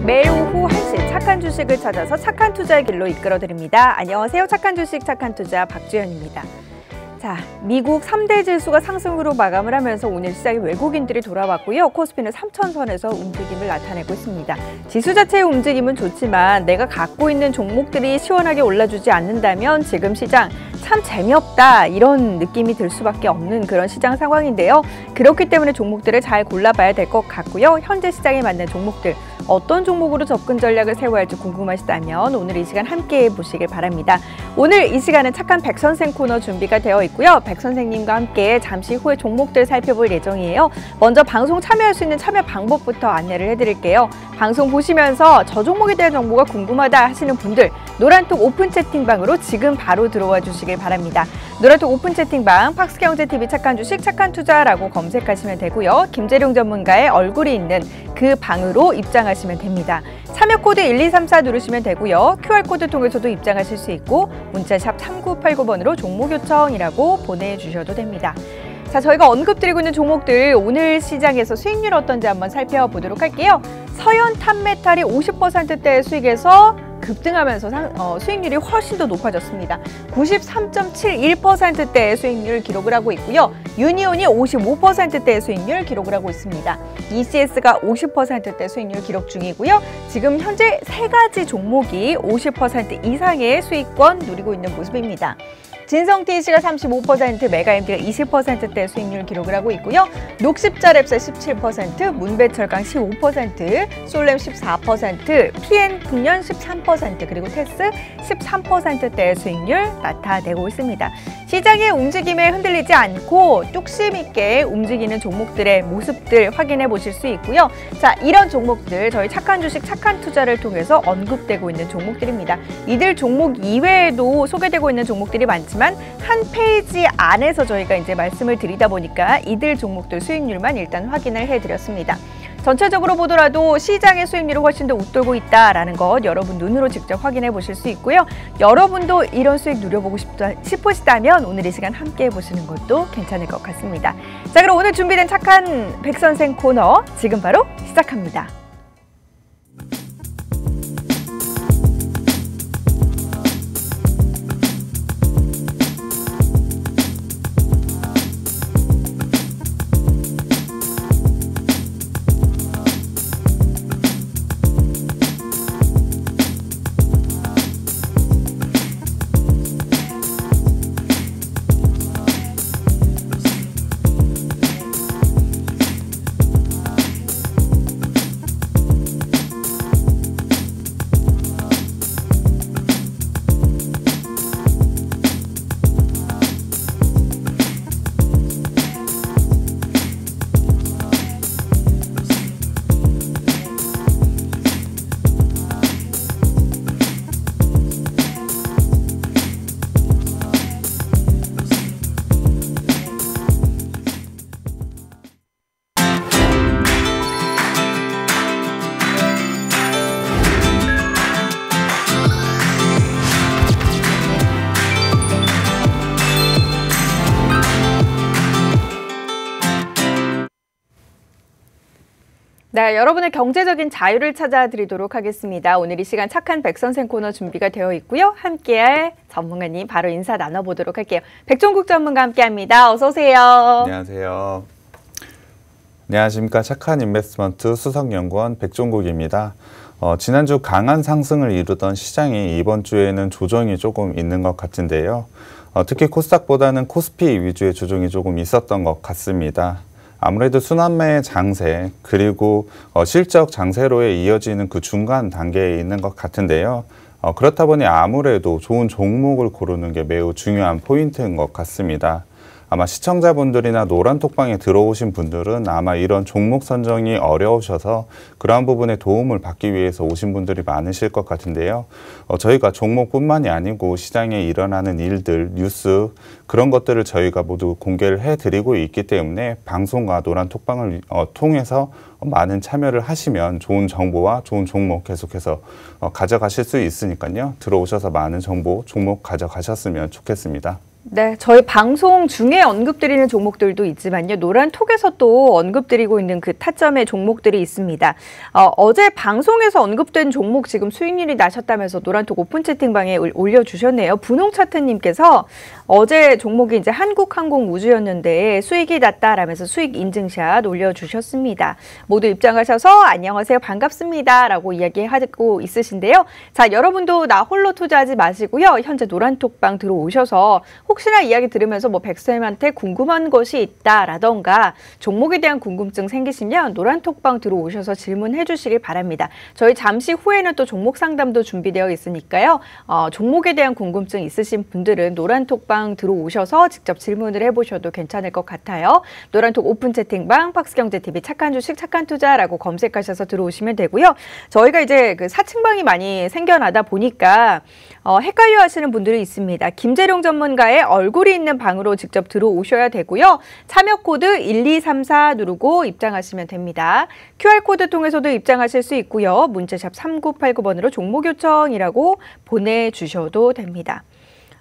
매일 오후 1시 착한 주식을 찾아서 착한 투자의 길로 이끌어드립니다. 안녕하세요. 착한 주식, 착한 투자 박주연입니다. 자, 미국 3대 지수가 상승으로 마감을 하면서 오늘 시장에 외국인들이 돌아왔고요. 코스피는 3,000선에서 움직임을 나타내고 있습니다. 지수 자체의 움직임은 좋지만 내가 갖고 있는 종목들이 시원하게 올라주지 않는다면 지금 시장 참 재미없다 이런 느낌이 들 수밖에 없는 그런 시장 상황인데요. 그렇기 때문에 종목들을 잘 골라봐야 될 것 같고요. 현재 시장에 맞는 종목들 어떤 종목으로 접근 전략을 세워야 할지 궁금하시다면 오늘 이 시간 함께해 보시길 바랍니다. 오늘 이 시간은 착한 백 선생 코너 준비가 되어 있고요. 백 선생님과 함께 잠시 후에 종목들 살펴볼 예정이에요. 먼저 방송 참여할 수 있는 참여 방법부터 안내를 해드릴게요. 방송 보시면서 저 종목에 대한 정보가 궁금하다 하시는 분들 노란톡 오픈 채팅방으로 지금 바로 들어와 주시길 바랍니다. 노란톡 오픈 채팅방 팍스경제TV 착한 주식 착한 투자라고 검색하시면 되고요. 김재룡 전문가의 얼굴이 있는 그 방으로 입장하시면 됩니다. 참여 코드 1234 누르시면 되고요. QR코드 통해서도 입장하실 수 있고 문자샵 3989번으로 종목 요청이라고 보내주셔도 됩니다. 자, 저희가 언급드리고 있는 종목들 오늘 시장에서 수익률 어떤지 한번 살펴보도록 할게요. 서현 탑메탈이 50%대의 수익에서 급등하면서 수익률이 훨씬 더 높아졌습니다. 93.71%대의 수익률을 기록을 하고 있고요. 유니온이 55%대의 수익률을 기록을 하고 있습니다. ECS가 50%대 수익률 기록 중이고요. 지금 현재 세 가지 종목이 50% 이상의 수익권 누리고 있는 모습입니다. 진성TC가 35%, 메가MD가 20%대 수익률 기록을 하고 있고요. 녹십자랩사 17%, 문배철강 15%, 솔렘 14%, PN풍년 13%, 그리고 테스 13%대의 수익률 나타내고 있습니다. 시장의 움직임에 흔들리지 않고 뚝심 있게 움직이는 종목들의 모습들 확인해 보실 수 있고요. 자, 이런 종목들 저희 착한 주식, 착한 투자를 통해서 언급되고 있는 종목들입니다. 이들 종목 이외에도 소개되고 있는 종목들이 많지만 한 페이지 안에서 저희가 이제 말씀을 드리다 보니까 이들 종목들 수익률만 일단 확인을 해드렸습니다. 전체적으로 보더라도 시장의 수익률이 훨씬 더 웃돌고 있다라는 것 여러분 눈으로 직접 확인해 보실 수 있고요. 여러분도 이런 수익 누려보고 싶으시다면 오늘 이 시간 함께 해보시는 것도 괜찮을 것 같습니다. 자, 그럼 오늘 준비된 착한 백선생 코너 지금 바로 시작합니다. 네, 여러분의 경제적인 자유를 찾아드리도록 하겠습니다. 오늘 이 시간 착한 백선생 코너 준비가 되어 있고요. 함께할 전문가님 바로 인사 나눠보도록 할게요. 백종국 전문가 함께합니다. 어서 오세요. 안녕하세요. 안녕하십니까. 착한 인베스트먼트 수석연구원 백종국입니다. 지난주 강한 상승을 이루던 시장이 이번 주에는 조정이 조금 있는 것 같은데요. 특히 코스닥보다는 코스피 위주의 조정이 조금 있었던 것 같습니다. 아무래도 순환매 장세 그리고 실적 장세로에 이어지는 그 중간 단계에 있는 것 같은데요. 그렇다 보니 아무래도 좋은 종목을 고르는 게 매우 중요한 포인트인 것 같습니다. 아마 시청자분들이나 노란톡방에 들어오신 분들은 아마 이런 종목 선정이 어려우셔서 그러한 부분에 도움을 받기 위해서 오신 분들이 많으실 것 같은데요. 저희가 종목뿐만이 아니고 시장에 일어나는 일들, 뉴스 그런 것들을 저희가 모두 공개를 해드리고 있기 때문에 방송과 노란톡방을 통해서 많은 참여를 하시면 좋은 정보와 좋은 종목 계속해서 가져가실 수 있으니까요. 들어오셔서 많은 정보, 종목 가져가셨으면 좋겠습니다. 네, 저희 방송 중에 언급드리는 종목들도 있지만요. 노란톡에서 또 언급드리고 있는 그 타점의 종목들이 있습니다. 어제 방송에서 언급된 종목 지금 수익률이 나셨다면서 노란톡 오픈 채팅방에 올려주셨네요. 분홍차트님께서 어제 종목이 이제 한국항공우주였는데 수익이 났다라면서 수익 인증샷 올려주셨습니다. 모두 입장하셔서 안녕하세요, 반갑습니다 라고 이야기하고 있으신데요. 자, 여러분도 나 홀로 투자하지 마시고요. 현재 노란톡방 들어오셔서 혹시나 이야기 들으면서 뭐 백쌤한테 궁금한 것이 있다라던가 종목에 대한 궁금증 생기시면 노란톡방 들어오셔서 질문해 주시길 바랍니다. 저희 잠시 후에는 또 종목 상담도 준비되어 있으니까요. 종목에 대한 궁금증 있으신 분들은 노란톡방 들어오셔서 직접 질문을 해보셔도 괜찮을 것 같아요. 노란톡 오픈 채팅방 박스경제TV 착한 주식 착한 투자라고 검색하셔서 들어오시면 되고요. 저희가 이제 그 사칭방이 많이 생겨나다 보니까 헷갈려 하시는 분들이 있습니다. 김재룡 전문가의 얼굴이 있는 방으로 직접 들어오셔야 되고요. 참여 코드 1234 누르고 입장하시면 됩니다. QR코드 통해서도 입장하실 수 있고요. 문자샵 3989번으로 종목 요청이라고 보내주셔도 됩니다.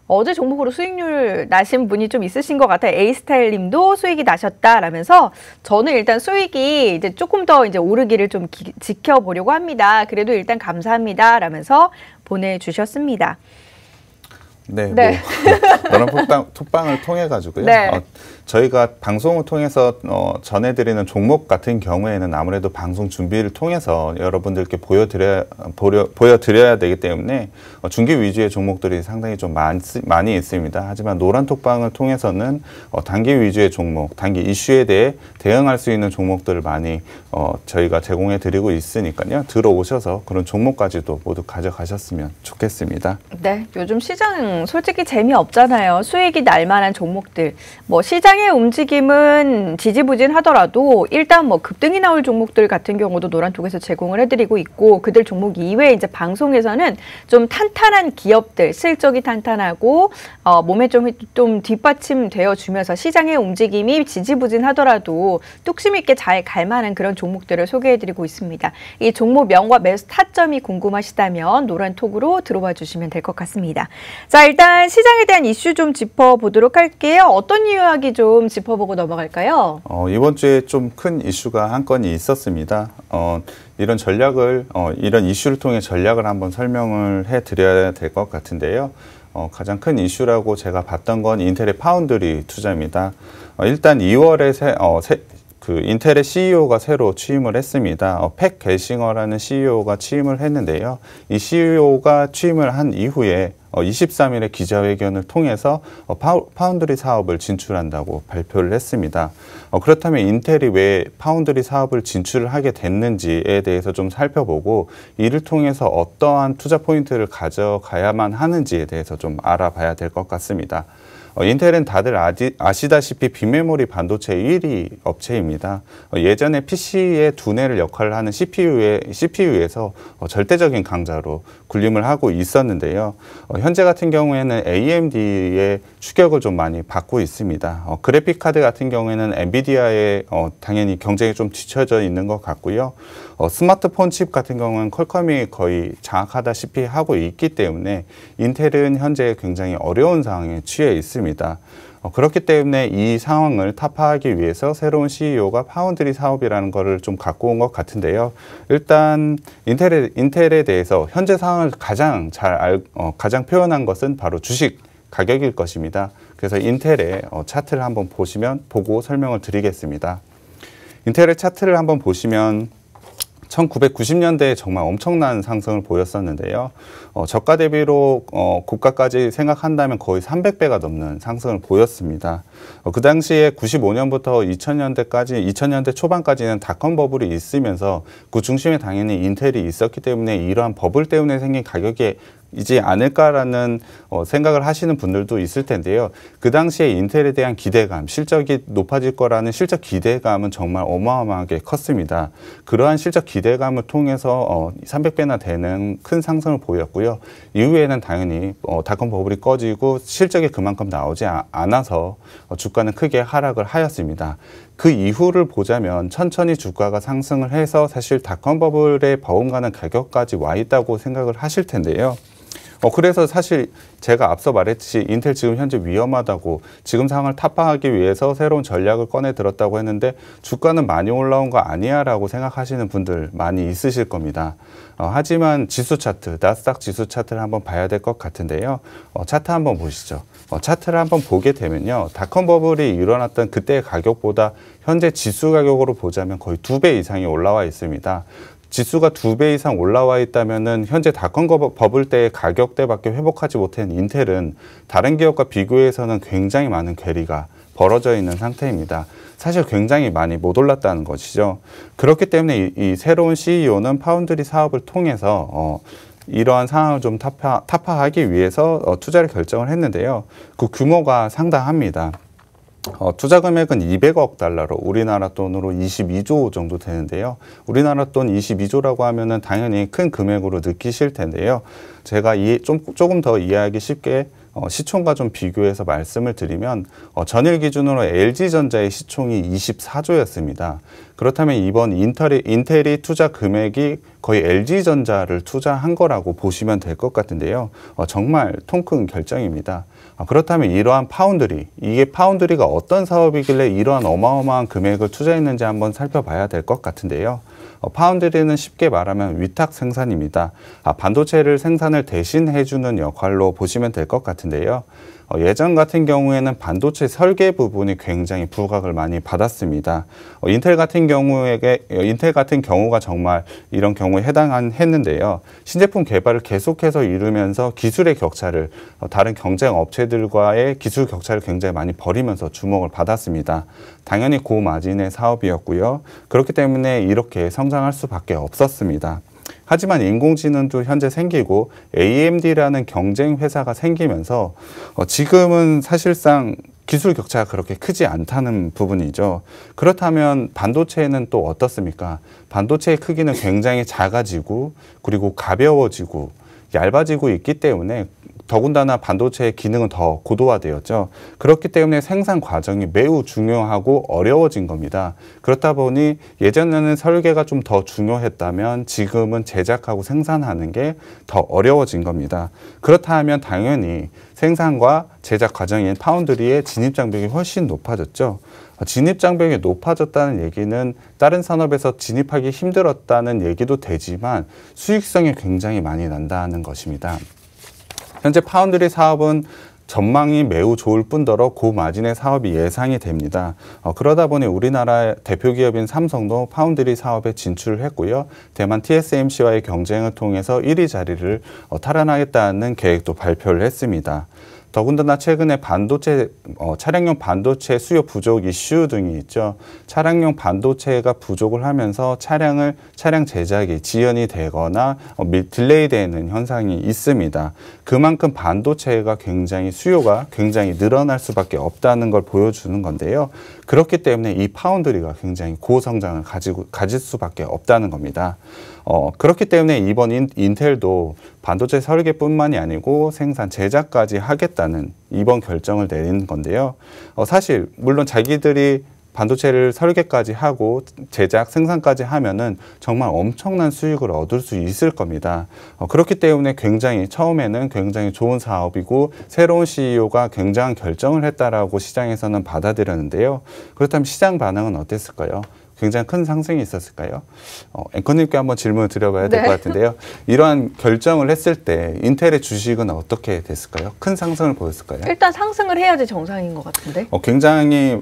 어제 종목으로 수익률 나신 분이 좀 있으신 것 같아요. A스타일 님도 수익이 나셨다라면서 저는 일단 수익이 이제 조금 더 이제 오르기를 좀 지켜보려고 합니다. 그래도 일단 감사합니다 라면서 보내주셨습니다. 네, 네. 노란 톡방을 통해 가지고요. 네. 저희가 방송을 통해서 전해드리는 종목 같은 경우에는 아무래도 방송 준비를 통해서 여러분들께 보여드려야 되기 때문에 중기 위주의 종목들이 상당히 좀 많이 있습니다. 하지만 노란톡방을 통해서는 단기 위주의 종목, 단기 이슈에 대해 대응할 수 있는 종목들을 많이 저희가 제공해 드리고 있으니까요. 들어오셔서 그런 종목까지도 모두 가져가셨으면 좋겠습니다. 네, 요즘 시장 솔직히 재미없잖아요. 수익이 날 만한 종목들. 뭐 시장의 움직임은 지지부진하더라도 일단 뭐 급등이 나올 종목들 같은 경우도 노란톡에서 제공을 해드리고 있고 그들 종목 이외에 이제 방송에서는 좀 탄탄한 기업들, 실적이 탄탄하고 몸에 좀 뒷받침되어 주면서 시장의 움직임이 지지부진하더라도 뚝심 있게 잘 갈 만한 그런 종목들을 소개해드리고 있습니다. 이 종목명과 매수 타점이 궁금하시다면 노란톡으로 들어와 주시면 될 것 같습니다. 자, 일단 시장에 대한 이슈 좀 짚어보도록 할게요. 어떤 이야기 좀 짚어보고 넘어갈까요? 이번 주에 좀 큰 이슈가 한 건이 있었습니다. 이런 이런 이슈를 통해 전략을 한번 설명을 해드려야 될 것 같은데요. 가장 큰 이슈라고 제가 봤던 건 인텔의 파운드리 투자입니다. 일단 2월에 인텔의 CEO가 새로 취임을 했습니다. 팩 게싱어라는 CEO가 취임을 했는데요. 이 CEO가 취임을 한 이후에 23일에 기자회견을 통해서 파운드리 사업을 진출한다고 발표를 했습니다. 그렇다면 인텔이 왜 파운드리 사업을 진출을 하게 됐는지에 대해서 좀 살펴보고 이를 통해서 어떠한 투자 포인트를 가져가야만 하는지에 대해서 좀 알아봐야 될 것 같습니다. 인텔은 다들 아시다시피 빈메모리 반도체 1위 업체입니다. 예전에 PC의 두뇌를 역할을 하는 CPU에서 절대적인 강자로 군림을 하고 있었는데요. 현재 같은 경우에는 AMD의 추격을 좀 많이 받고 있습니다. 그래픽 카드 같은 경우에는 엔비디아에 당연히 경쟁이 좀 뒤처져 있는 것 같고요. 스마트폰 칩 같은 경우는 퀄컴이 거의 장악하다시피 하고 있기 때문에 인텔은 현재 굉장히 어려운 상황에 처해 있습니다. 그렇기 때문에 이 상황을 타파하기 위해서 새로운 CEO가 파운드리 사업이라는 것을 좀 갖고 온 것 같은데요. 일단 인텔에 대해서 현재 상황을 가장 표현한 것은 바로 주식 가격일 것입니다. 그래서 인텔의 차트를 한번 보고 설명을 드리겠습니다. 인텔의 차트를 한번 보시면 1990년대에 정말 엄청난 상승을 보였었는데요. 저가 대비로 고가까지 생각한다면 거의 300배가 넘는 상승을 보였습니다. 그 당시에 95년부터 2000년대 초반까지는 닷컴 버블이 있으면서 그 중심에 당연히 인텔이 있었기 때문에 이러한 버블 때문에 생긴 가격이 이지 않을까라는 생각을 하시는 분들도 있을 텐데요. 그 당시에 인텔에 대한 기대감, 실적이 높아질 거라는 실적 기대감은 정말 어마어마하게 컸습니다. 그러한 실적 기대감을 통해서 300배나 되는 큰 상승을 보였고요. 이후에는 당연히 닷컴 버블이 꺼지고 실적이 그만큼 나오지 않아서 주가는 크게 하락을 하였습니다. 그 이후를 보자면 천천히 주가가 상승을 해서 사실 닷컴 버블에 버금가는 가격까지 와 있다고 생각을 하실 텐데요. 그래서 사실 제가 앞서 말했듯이 인텔 지금 현재 위험하다고 지금 상황을 타파하기 위해서 새로운 전략을 꺼내 들었다고 했는데 주가는 많이 올라온 거 아니야 라고 생각하시는 분들 많이 있으실 겁니다. 하지만 지수 차트, 나스닥 지수 차트를 한번 봐야 될 것 같은데요. 차트 한번 보시죠. 차트를 한번 보게 되면요. 닷컴 버블이 일어났던 그때의 가격보다 현재 지수 가격으로 보자면 거의 2배 이상이 올라와 있습니다. 지수가 2배 이상 올라와 있다면은 현재 닷컴 버블 때의 가격대밖에 회복하지 못한 인텔은 다른 기업과 비교해서는 굉장히 많은 괴리가 벌어져 있는 상태입니다. 사실 굉장히 많이 못 올랐다는 것이죠. 그렇기 때문에 이 새로운 CEO는 파운드리 사업을 통해서 이러한 상황을 좀 타파하기 위해서 투자를 결정을 했는데요. 그 규모가 상당합니다. 투자 금액은 200억 달러로 우리나라 돈으로 22조 정도 되는데요. 우리나라 돈 22조라고 하면은 당연히 큰 금액으로 느끼실 텐데요. 제가 조금 더 이해하기 쉽게 시총과 좀 비교해서 말씀을 드리면 전일 기준으로 LG전자의 시총이 24조였습니다. 그렇다면 이번 인텔이 투자 금액이 거의 LG전자를 투자한 거라고 보시면 될 것 같은데요. 정말 통큰 결정입니다. 그렇다면 이러한 파운드리, 이게 파운드리가 어떤 사업이길래 이러한 어마어마한 금액을 투자했는지 한번 살펴봐야 될 것 같은데요. 파운드리는 쉽게 말하면 위탁 생산입니다. 반도체를 생산을 대신해주는 역할로 보시면 될 것 같은데요. 예전 같은 경우에는 반도체 설계 부분이 굉장히 부각을 많이 받았습니다. 인텔 같은 경우가 정말 이런 경우에 했는데요. 신제품 개발을 계속해서 이루면서 기술의 격차를 다른 경쟁 업체들과의 기술 격차를 굉장히 많이 벌이면서 주목을 받았습니다. 당연히 고마진의 사업이었고요. 그렇기 때문에 이렇게 성장할 수밖에 없었습니다. 하지만 인공지능도 현재 생기고 AMD라는 경쟁 회사가 생기면서 지금은 사실상 기술 격차가 그렇게 크지 않다는 부분이죠. 그렇다면 반도체는 또 어떻습니까? 반도체의 크기는 굉장히 작아지고 그리고 가벼워지고 얇아지고 있기 때문에 더군다나 반도체의 기능은 더 고도화되었죠. 그렇기 때문에 생산 과정이 매우 중요하고 어려워진 겁니다. 그렇다 보니 예전에는 설계가 좀 더 중요했다면 지금은 제작하고 생산하는 게 더 어려워진 겁니다. 그렇다면 당연히 생산과 제작 과정인 파운드리의 진입장벽이 훨씬 높아졌죠. 진입장벽이 높아졌다는 얘기는 다른 산업에서 진입하기 힘들었다는 얘기도 되지만 수익성이 굉장히 많이 난다는 것입니다. 현재 파운드리 사업은 전망이 매우 좋을 뿐더러 고마진의 사업이 예상이 됩니다. 그러다 보니 우리나라 대표 기업인 삼성도 파운드리 사업에 진출을 했고요. 대만 TSMC와의 경쟁을 통해서 1위 자리를 탈환하겠다는 계획도 발표를 했습니다. 더군다나 최근에 차량용 반도체 수요 부족 이슈 등이 있죠. 차량용 반도체가 부족을 하면서 차량 제작이 지연이 되거나 딜레이 되는 현상이 있습니다. 그만큼 반도체가 수요가 굉장히 늘어날 수밖에 없다는 걸 보여주는 건데요. 그렇기 때문에 이 파운드리가 굉장히 고성장을 가질 수밖에 없다는 겁니다. 그렇기 때문에 이번 인텔도 반도체 설계뿐만이 아니고 생산, 제작까지 하겠다는 이번 결정을 내린 건데요. 사실 물론 자기들이 반도체를 설계까지 하고 제작, 생산까지 하면은 정말 엄청난 수익을 얻을 수 있을 겁니다. 그렇기 때문에 처음에는 굉장히 좋은 사업이고 새로운 CEO가 굉장한 결정을 했다라고 시장에서는 받아들였는데요. 그렇다면 시장 반응은 어땠을까요? 굉장히 큰 상승이 있었을까요? 앵커님께 한번 질문을 드려봐야 될 것 같은데요. 이러한 결정을 했을 때 인텔의 주식은 어떻게 됐을까요? 큰 상승을 보였을까요? 일단 상승을 해야지 정상인 것 같은데. 굉장히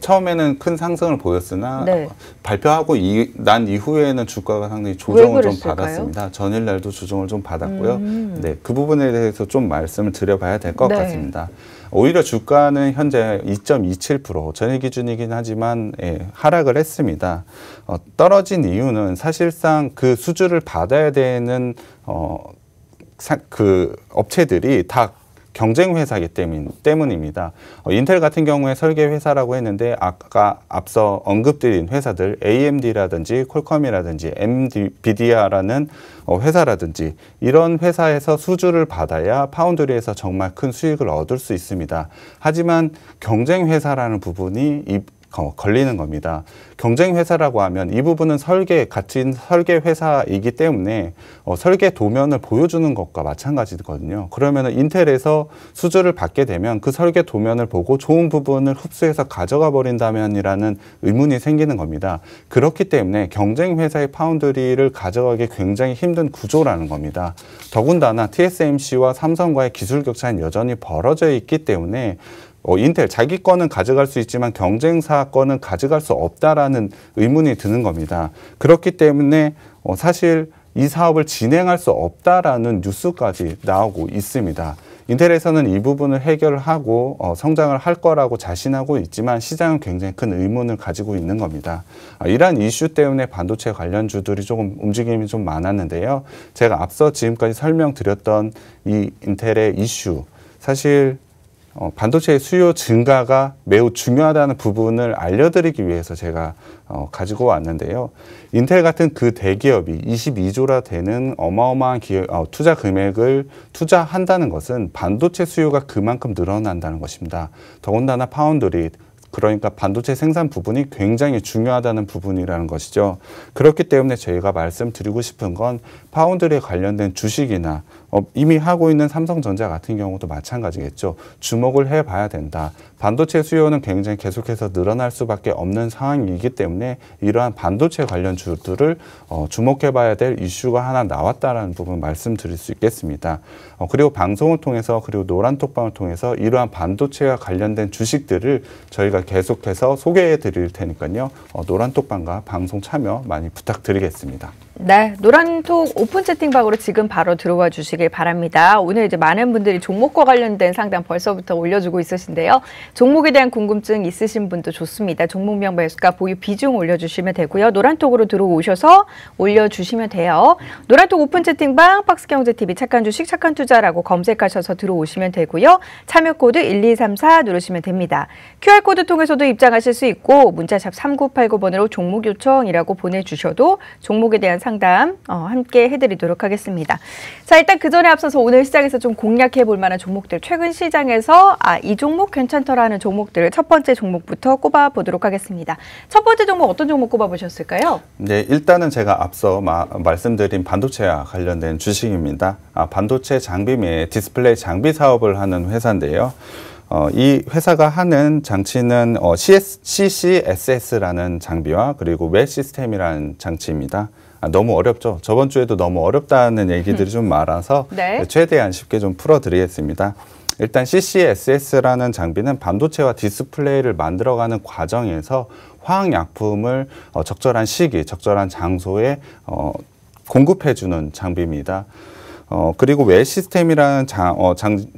처음에는 큰 상승을 보였으나 네. 발표하고 난 이후에는 주가가 상당히 조정을 좀 받았습니다. 전일날도 조정을 좀 받았고요. 네, 그 부분에 대해서 좀 말씀을 드려봐야 될 것 같습니다. 오히려 주가는 현재 2.27% 전일 기준이긴 하지만 하락을 했습니다. 떨어진 이유는 사실상 그 수주를 받아야 되는 그 업체들이 다 경쟁 회사이기 때문입니다. 인텔 같은 경우에 설계 회사라고 했는데 아까 앞서 언급드린 회사들 AMD라든지 퀄컴이라든지 엔비디아라는 회사라든지 이런 회사에서 수주를 받아야 파운드리에서 정말 큰 수익을 얻을 수 있습니다. 하지만 경쟁 회사라는 부분이 걸리는 겁니다. 경쟁 회사라고 하면 이 부분은 같은 설계 회사이기 때문에 설계 도면을 보여주는 것과 마찬가지거든요. 그러면 인텔에서 수주를 받게 되면 그 설계 도면을 보고 좋은 부분을 흡수해서 가져가 버린다면이라는 의문이 생기는 겁니다. 그렇기 때문에 경쟁 회사의 파운드리를 가져가기 굉장히 힘든 구조라는 겁니다. 더군다나 TSMC와 삼성과의 기술 격차는 여전히 벌어져 있기 때문에 인텔 자기 거는 가져갈 수 있지만 경쟁사 거는 가져갈 수 없다라는 의문이 드는 겁니다. 그렇기 때문에 사실 이 사업을 진행할 수 없다라는 뉴스까지 나오고 있습니다. 인텔에서는 이 부분을 해결하고 성장을 할 거라고 자신하고 있지만 시장은 굉장히 큰 의문을 가지고 있는 겁니다. 이러한 이슈 때문에 반도체 관련주들이 조금 움직임이 좀 많았는데요. 제가 앞서 지금까지 설명드렸던 이 인텔의 이슈, 사실 반도체의 수요 증가가 매우 중요하다는 부분을 알려드리기 위해서 제가 가지고 왔는데요. 인텔 같은 그 대기업이 22조나 되는 어마어마한 투자 금액을 투자한다는 것은 반도체 수요가 그만큼 늘어난다는 것입니다. 더군다나 파운드리, 그러니까 반도체 생산 부분이 굉장히 중요하다는 부분이라는 것이죠. 그렇기 때문에 저희가 말씀드리고 싶은 건 파운드리에 관련된 주식이나 이미 하고 있는 삼성전자 같은 경우도 마찬가지겠죠. 주목을 해봐야 된다. 반도체 수요는 굉장히 계속해서 늘어날 수밖에 없는 상황이기 때문에 이러한 반도체 관련 주들을 주목해봐야 될 이슈가 하나 나왔다라는 부분 말씀드릴 수 있겠습니다. 그리고 방송을 통해서 그리고 노란톡방을 통해서 이러한 반도체와 관련된 주식들을 저희가 계속해서 소개해 드릴 테니까요. 노란톡방과 방송 참여 많이 부탁드리겠습니다. 네, 노란톡 오픈 채팅방으로 지금 바로 들어와 주시길 바랍니다. 오늘 이제 많은 분들이 종목과 관련된 상담 벌써부터 올려주고 있으신데요. 종목에 대한 궁금증 있으신 분도 좋습니다. 종목명, 매수가, 보유 비중 올려주시면 되고요. 노란톡으로 들어오셔서 올려주시면 돼요. 노란톡 오픈 채팅방 박스경제TV 착한 주식 착한 투자라고 검색하셔서 들어오시면 되고요. 참여 코드 1234 누르시면 됩니다. QR코드 통해서도 입장하실 수 있고 문자샵 3989번으로 종목 요청이라고 보내주셔도 종목에 대한 상담 함께 해드리도록 하겠습니다. 자, 일단 그 전에 앞서서 오늘 시장에서 좀 공략해 볼 만한 종목들, 최근 시장에서 이 종목 괜찮더라는 종목들을 첫 번째 종목부터 꼽아 보도록 하겠습니다. 첫 번째 종목 어떤 종목 꼽아 보셨을까요? 네, 일단은 제가 앞서 말씀드린 반도체와 관련된 주식입니다. 반도체 장비 및 디스플레이 장비 사업을 하는 회사인데요. 이 회사가 하는 장치는 CCSS라는 장비와 그리고 웰 시스템이라는 장치입니다. 너무 어렵죠? 저번 주에도 너무 어렵다는 얘기들이 좀 많아서 네. 최대한 쉽게 좀 풀어드리겠습니다. 일단 CCSS라는 장비는 반도체와 디스플레이를 만들어가는 과정에서 화학약품을 적절한 시기, 적절한 장소에 공급해주는 장비입니다. 그리고 웰 시스템이라는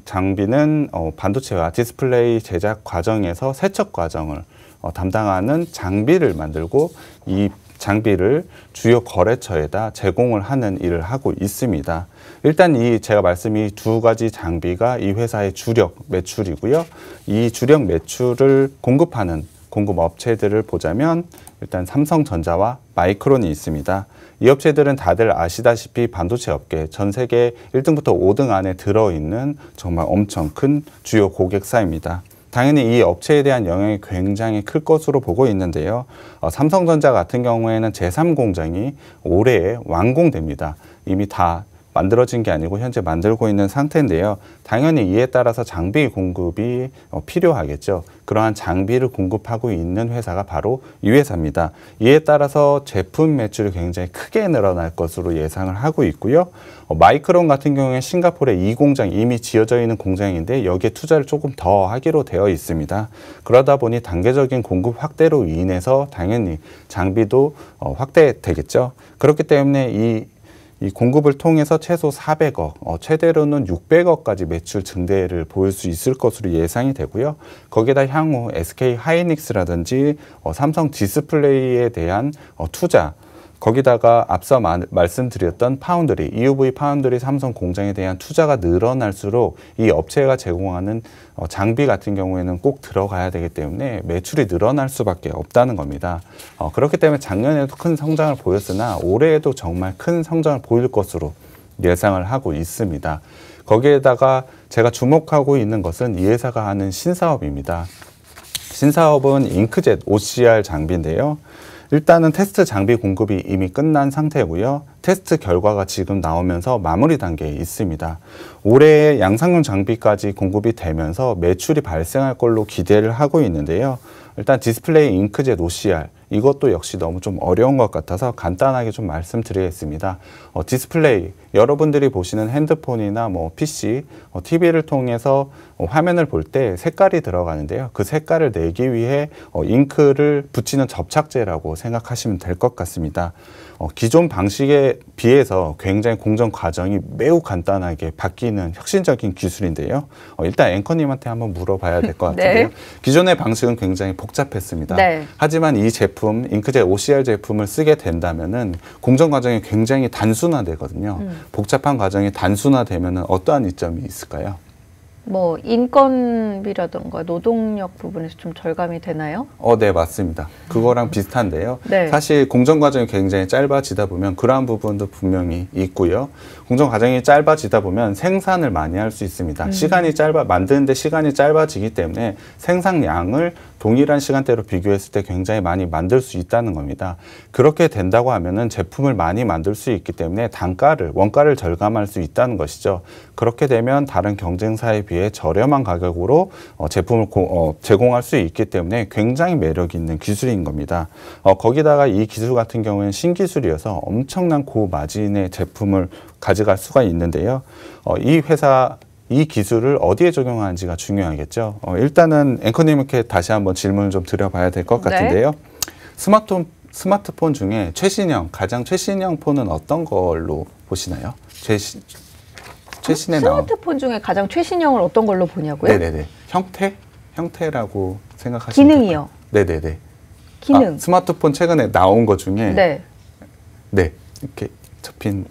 장비는 반도체와 디스플레이 제작 과정에서 세척 과정을 담당하는 장비를 만들고 이 장비를 주요 거래처에다 제공을 하는 일을 하고 있습니다. 일단 제가 말씀이 두 가지 장비가 이 회사의 주력 매출이고요. 이 주력 매출을 공급하는 공급 업체들을 보자면 일단 삼성전자와 마이크론이 있습니다. 이 업체들은 다들 아시다시피 반도체 업계 전 세계 1등부터 5등 안에 들어있는 정말 엄청 큰 주요 고객사입니다. 당연히 이 업체에 대한 영향이 굉장히 클 것으로 보고 있는데요. 삼성전자 같은 경우에는 제3공장이 올해에 완공됩니다. 이미 다 만들어진 게 아니고 현재 만들고 있는 상태인데요. 당연히 이에 따라서 장비 공급이 필요하겠죠. 그러한 장비를 공급하고 있는 회사가 바로 이 회사입니다. 이에 따라서 제품 매출이 굉장히 크게 늘어날 것으로 예상을 하고 있고요. 마이크론 같은 경우에 싱가포르에 이 공장 이미 지어져 있는 공장인데 여기에 투자를 조금 더 하기로 되어 있습니다. 그러다 보니 단계적인 공급 확대로 인해서 당연히 장비도 확대되겠죠. 그렇기 때문에 이 공급을 통해서 최소 400억, 최대로는 600억까지 매출 증대를 보일 수 있을 것으로 예상이 되고요. 거기에다 향후 SK 하이닉스라든지 삼성 디스플레이에 대한 투자, 거기다가 앞서 말씀드렸던 파운드리, EUV 파운드리 삼성 공장에 대한 투자가 늘어날수록 이 업체가 제공하는 장비 같은 경우에는 꼭 들어가야 되기 때문에 매출이 늘어날 수밖에 없다는 겁니다. 그렇기 때문에 작년에도 큰 성장을 보였으나 올해에도 정말 큰 성장을 보일 것으로 예상을 하고 있습니다. 거기에다가 제가 주목하고 있는 것은 이 회사가 하는 신사업입니다. 신사업은 잉크젯 OCR 장비인데요. 일단은 테스트 장비 공급이 이미 끝난 상태고요. 테스트 결과가 지금 나오면서 마무리 단계에 있습니다. 올해 양산용 장비까지 공급이 되면서 매출이 발생할 걸로 기대를 하고 있는데요. 일단 디스플레이 잉크젯 OCR 이것도 역시 너무 좀 어려운 것 같아서 간단하게 좀 말씀드리겠습니다. 디스플레이 여러분들이 보시는 핸드폰이나 뭐 PC, TV를 통해서 화면을 볼 때 색깔이 들어가는데요. 그 색깔을 내기 위해 잉크를 붙이는 접착제라고 생각하시면 될 것 같습니다. 기존 방식에 비해서 굉장히 공정 과정이 매우 간단하게 바뀌는 혁신적인 기술인데요. 일단 앵커님한테 한번 물어봐야 될 것 같은데요. 네. 기존의 방식은 굉장히 복잡했습니다. 네. 하지만 이 제품, 잉크젯 OCR 제품을 쓰게 된다면은 공정 과정이 굉장히 단순화되거든요. 복잡한 과정이 단순화되면은 어떠한 이점이 있을까요? 뭐 인건비라던가 노동력 부분에서 좀 절감이 되나요? 네, 맞습니다. 그거랑 비슷한데요. 네. 사실 공정 과정이 굉장히 짧아지다 보면 그러한 부분도 분명히 있고요. 공정 과정이 짧아지다 보면 생산을 많이 할 수 있습니다. 만드는데 시간이 짧아지기 때문에 생산량을 동일한 시간대로 비교했을 때 굉장히 많이 만들 수 있다는 겁니다. 그렇게 된다고 하면은 제품을 많이 만들 수 있기 때문에 원가를 절감할 수 있다는 것이죠. 그렇게 되면 다른 경쟁사에 비해 저렴한 가격으로 제품을 제공할 수 있기 때문에 굉장히 매력 있는 기술인 겁니다. 거기다가 이 기술 같은 경우에는 신기술이어서 엄청난 고마진의 제품을 가져갈 수가 있는데요. 이 기술을 어디에 적용하는지가 중요하겠죠. 일단은 앵커님께 다시 한번 질문을 좀 드려봐야 될 것 같은데요. 네. 스마트폰 중에 가장 최신형 폰은 어떤 걸로 보시나요? 최신에 나온 스마트폰 중에 가장 최신형을 어떤 걸로 보냐고요? 네네네. 형태라고 생각하시면 기능이요? 될까요? 네네네. 기능. 스마트폰 최근에 나온 것 중에 네. 이렇게 접힌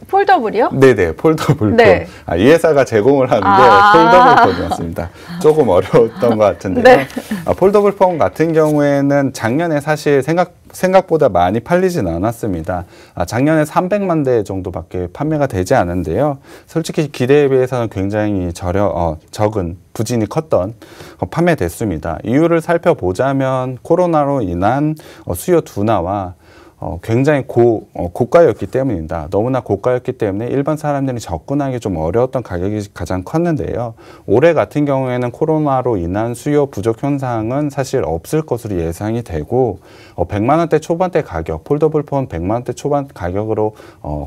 폴더블이요? 네네, 폴더블 네. 폰. 이 회사가 제공을 하는데 폴더블 폰이었습니다. 조금 어려웠던 것 같은데요. 네. 폴더블 폰 같은 경우에는 작년에 사실 생각보다 많이 팔리진 않았습니다. 작년에 300만 대 정도밖에 판매가 되지 않은데요. 솔직히 기대에 비해서는 굉장히 적은 부진이 컸던 판매됐습니다. 이유를 살펴보자면 코로나로 인한 수요 둔화와 굉장히 고가였기 때문입니다. 너무나 고가였기 때문에 일반 사람들이 접근하기 좀 어려웠던 가격이 가장 컸는데요. 올해 같은 경우에는 코로나로 인한 수요 부족 현상은 사실 없을 것으로 예상이 되고 100만 원대 초반대 가격, 폴더블 폰 100만 원대 초반 가격으로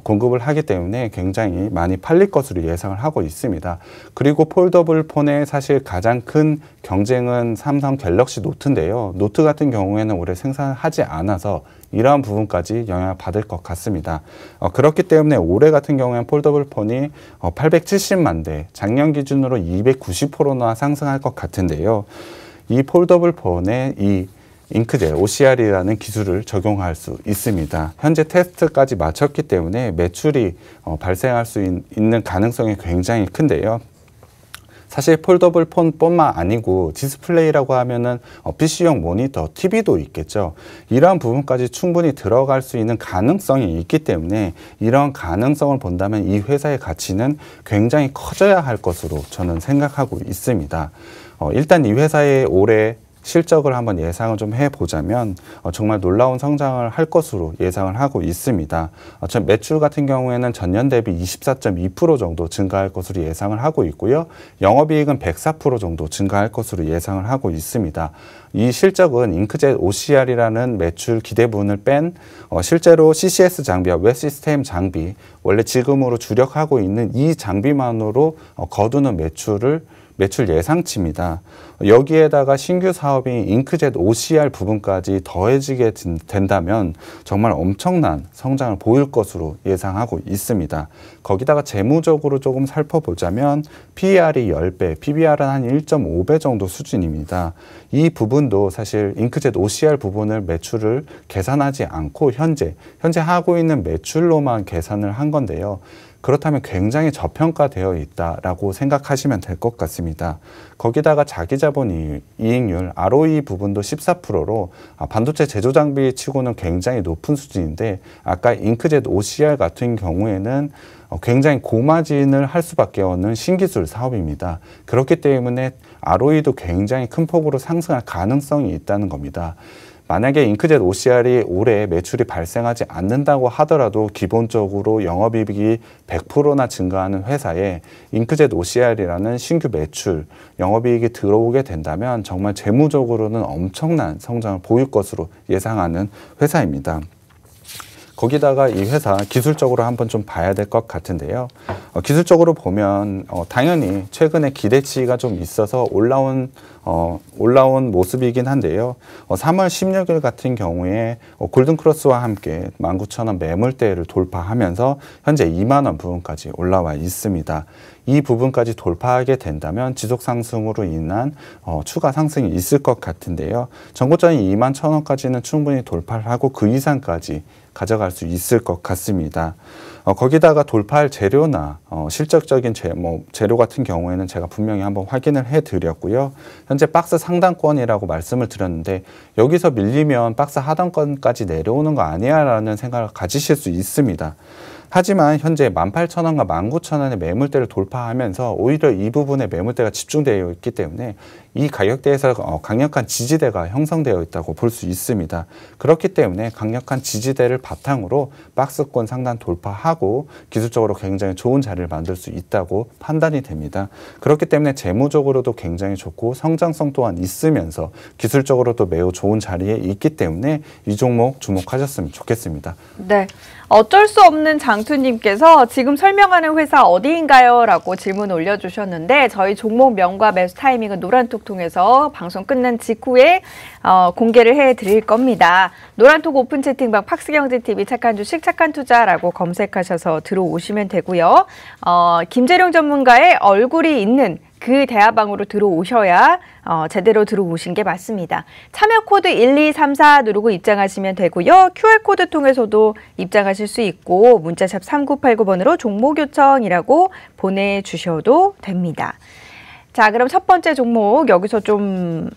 공급을 하기 때문에 굉장히 많이 팔릴 것으로 예상을 하고 있습니다. 그리고 폴더블 폰의 사실 가장 큰 경쟁은 삼성 갤럭시 노트인데요. 노트 같은 경우에는 올해 생산하지 않아서 이러한 부분까지 영향을 받을 것 같습니다. 그렇기 때문에 올해 같은 경우에는 폴더블 폰이 870만 대, 작년 기준으로 290%나 상승할 것 같은데요. 이 폴더블 폰에 이 잉크젯 OCR이라는 기술을 적용할 수 있습니다. 현재 테스트까지 마쳤기 때문에 매출이 발생할 수 있는 가능성이 굉장히 큰데요. 사실 폴더블 폰뿐만 아니고 디스플레이라고 하면은 PC용 모니터, TV도 있겠죠. 이러한 부분까지 충분히 들어갈 수 있는 가능성이 있기 때문에 이런 가능성을 본다면 이 회사의 가치는 굉장히 커져야 할 것으로 저는 생각하고 있습니다. 일단 이 회사의 올해 실적을 한번 예상을 좀 해보자면 정말 놀라운 성장을 할 것으로 예상을 하고 있습니다. 매출 같은 경우에는 전년 대비 24.2% 정도 증가할 것으로 예상을 하고 있고요. 영업이익은 104% 정도 증가할 것으로 예상을 하고 있습니다. 이 실적은 잉크젯 OCR이라는 매출 기대분을 뺀 실제로 CCS 장비와 웹 시스템 장비, 원래 지금으로 주력하고 있는 이 장비만으로 거두는 매출 예상치입니다. 여기에다가 신규 사업인 잉크젯 OCR 부분까지 더해지게 된다면 정말 엄청난 성장을 보일 것으로 예상하고 있습니다. 거기다가 재무적으로 조금 살펴보자면 PER이 10배, PBR은 한 1.5배 정도 수준입니다. 이 부분도 사실 잉크젯 OCR 부분을 매출을 계산하지 않고 현재 하고 있는 매출로만 계산을 한 건데요. 그렇다면 굉장히 저평가되어 있다라고 생각하시면 될 것 같습니다. 거기다가 자기자본 이익률 ROE 부분도 14%로 반도체 제조 장비 치고는 굉장히 높은 수준인데 아까 잉크젯 OCR 같은 경우에는 굉장히 고마진을 할 수밖에 없는 신기술 사업입니다. 그렇기 때문에 ROE도 굉장히 큰 폭으로 상승할 가능성이 있다는 겁니다. 만약에 잉크젯 OCR이 올해 매출이 발생하지 않는다고 하더라도 기본적으로 영업이익이 100%나 증가하는 회사에 잉크젯 OCR이라는 신규 매출, 영업이익이 들어오게 된다면 정말 재무적으로는 엄청난 성장을 보일 것으로 예상하는 회사입니다. 거기다가 이 회사 기술적으로 한번 좀 봐야 될 것 같은데요. 기술적으로 보면 당연히 최근에 기대치가 좀 있어서 올라온 모습이긴 한데요. 3월 16일 같은 경우에 골든크로스와 함께 19,000원 매물대를 돌파하면서 현재 2만 원 부분까지 올라와 있습니다. 이 부분까지 돌파하게 된다면 지속 상승으로 인한 추가 상승이 있을 것 같은데요. 전고점이 21,000원까지는 충분히 돌파를 하고 그 이상까지 가져갈 수 있을 것 같습니다. 거기다가 돌파할 재료나 실적적인 재료 같은 경우에는 제가 분명히 한번 확인을 해드렸고요. 현재 박스 상단권이라고 말씀을 드렸는데 여기서 밀리면 박스 하단권까지 내려오는 거 아니야 라는 생각을 가지실 수 있습니다. 하지만 현재 18,000원과 19,000원의 매물대를 돌파하면서 오히려 이 부분에 매물대가 집중되어 있기 때문에 이 가격대에서 강력한 지지대가 형성되어 있다고 볼 수 있습니다. 그렇기 때문에 강력한 지지대를 바탕으로 박스권 상단 돌파하고 기술적으로 굉장히 좋은 자리를 만들 수 있다고 판단이 됩니다. 그렇기 때문에 재무적으로도 굉장히 좋고 성장성 또한 있으면서 기술적으로도 매우 좋은 자리에 있기 때문에 이 종목 주목하셨으면 좋겠습니다. 네. 어쩔 수 없는 장투님께서 지금 설명하는 회사 어디인가요? 라고 질문 올려주셨는데 저희 종목명과 매수 타이밍은 노란톡 통해서 방송 끝난 직후에 공개를 해드릴 겁니다. 노란톡 오픈 채팅방 팍스경제TV 착한 주식 착한 투자라고 검색하셔서 들어오시면 되고요. 김재룡 전문가의 얼굴이 있는 그 대화방으로 들어오셔야 제대로 들어오신 게 맞습니다. 참여 코드 1234 누르고 입장하시면 되고요. QR코드 통해서도 입장하실 수 있고 문자샵 3989번으로 종목 요청이라고 보내주셔도 됩니다. 자, 그럼 첫 번째 종목 여기서 좀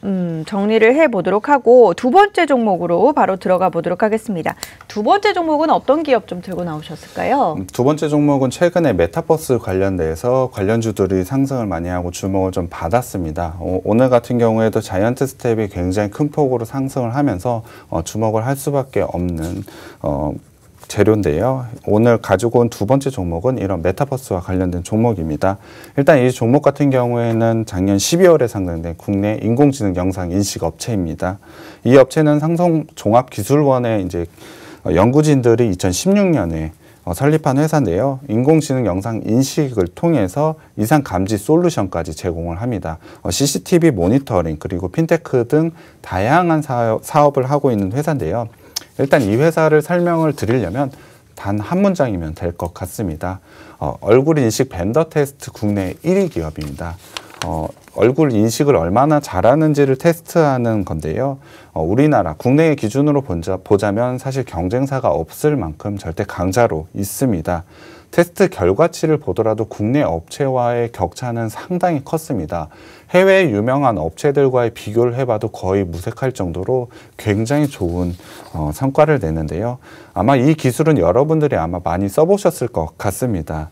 정리를 해보도록 하고 두 번째 종목으로 바로 들어가 보도록 하겠습니다. 두 번째 종목은 어떤 기업 좀 들고 나오셨을까요? 두 번째 종목은 최근에 메타버스 관련돼서 관련주들이 상승을 많이 하고 주목을 좀 받았습니다. 오늘 같은 경우에도 자이언트 스텝이 굉장히 큰 폭으로 상승을 하면서 주목을 할 수밖에 없는 재료인데요. 오늘 가지고 온 두 번째 종목은 이런 메타버스와 관련된 종목입니다. 일단 이 종목 같은 경우에는 작년 12월에 상장된 국내 인공지능 영상 인식 업체입니다. 이 업체는 상성종합기술원의 이제 연구진들이 2016년에 설립한 회사인데요. 인공지능 영상 인식을 통해서 이상 감지 솔루션까지 제공을 합니다. CCTV 모니터링 그리고 핀테크 등 다양한 사업을 하고 있는 회사인데요. 일단 이 회사를 설명을 드리려면 단 한 문장이면 될 것 같습니다. 얼굴 인식 벤더 테스트 국내 1위 기업입니다. 얼굴 인식을 얼마나 잘하는지를 테스트하는 건데요. 우리나라 국내의 기준으로 보자면 사실 경쟁사가 없을 만큼 절대 강자로 있습니다. 테스트 결과치를 보더라도 국내 업체와의 격차는 상당히 컸습니다. 해외 유명한 업체들과의 비교를 해봐도 거의 무색할 정도로 굉장히 좋은 성과를 내는데요. 아마 이 기술은 여러분들이 아마 많이 써보셨을 것 같습니다.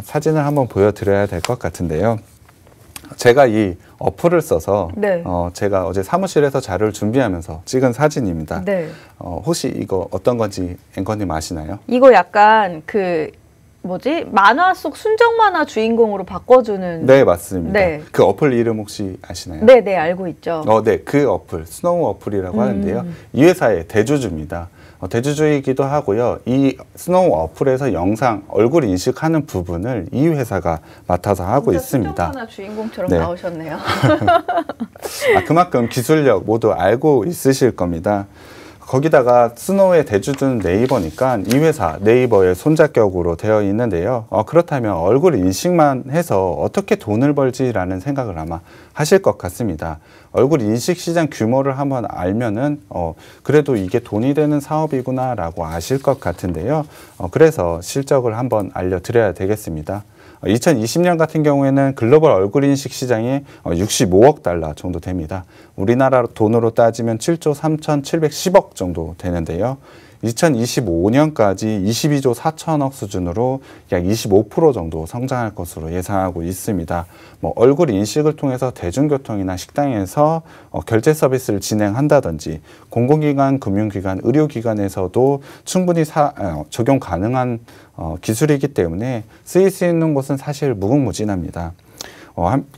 사진을 한번 보여드려야 될 것 같은데요. 제가 이 어플을 써서 네. 제가 어제 사무실에서 자료를 준비하면서 찍은 사진입니다. 네. 혹시 이거 어떤 건지 앵커님 아시나요? 이거 약간 만화 속 순정 만화 주인공으로 바꿔주는. 네, 맞습니다. 네. 그 어플 이름 혹시 아시나요? 네, 네, 알고 있죠. 네, 그 어플, 스노우 어플이라고 하는데요. 이 회사의 대주주입니다. 대주주이기도 하고요. 이 스노우 어플에서 영상, 얼굴 인식하는 부분을 이 회사가 맡아서 하고 있습니다. 순정 만화 주인공처럼 네. 나오셨네요. 그만큼 기술력 모두 알고 있으실 겁니다. 거기다가 스노우의 대주주는 네이버니까 이 회사 네이버의 손자격으로 되어 있는데요. 그렇다면 얼굴 인식만 해서 어떻게 돈을 벌지라는 생각을 아마 하실 것 같습니다. 얼굴 인식 시장 규모를 한번 알면은 그래도 이게 돈이 되는 사업이구나 라고 아실 것 같은데요. 그래서 실적을 한번 알려드려야 되겠습니다. 2020년 같은 경우에는 글로벌 얼굴 인식 시장이 65억 달러 정도 됩니다. 우리나라 돈으로 따지면 7조 3,710억 정도 되는데요. 2025년까지 22조 4천억 수준으로 약 25% 정도 성장할 것으로 예상하고 있습니다. 얼굴 인식을 통해서 대중교통이나 식당에서 결제 서비스를 진행한다든지 공공기관, 금융기관, 의료기관에서도 충분히 적용 가능한 기술이기 때문에 쓰일 수 있는 곳은 사실 무궁무진합니다.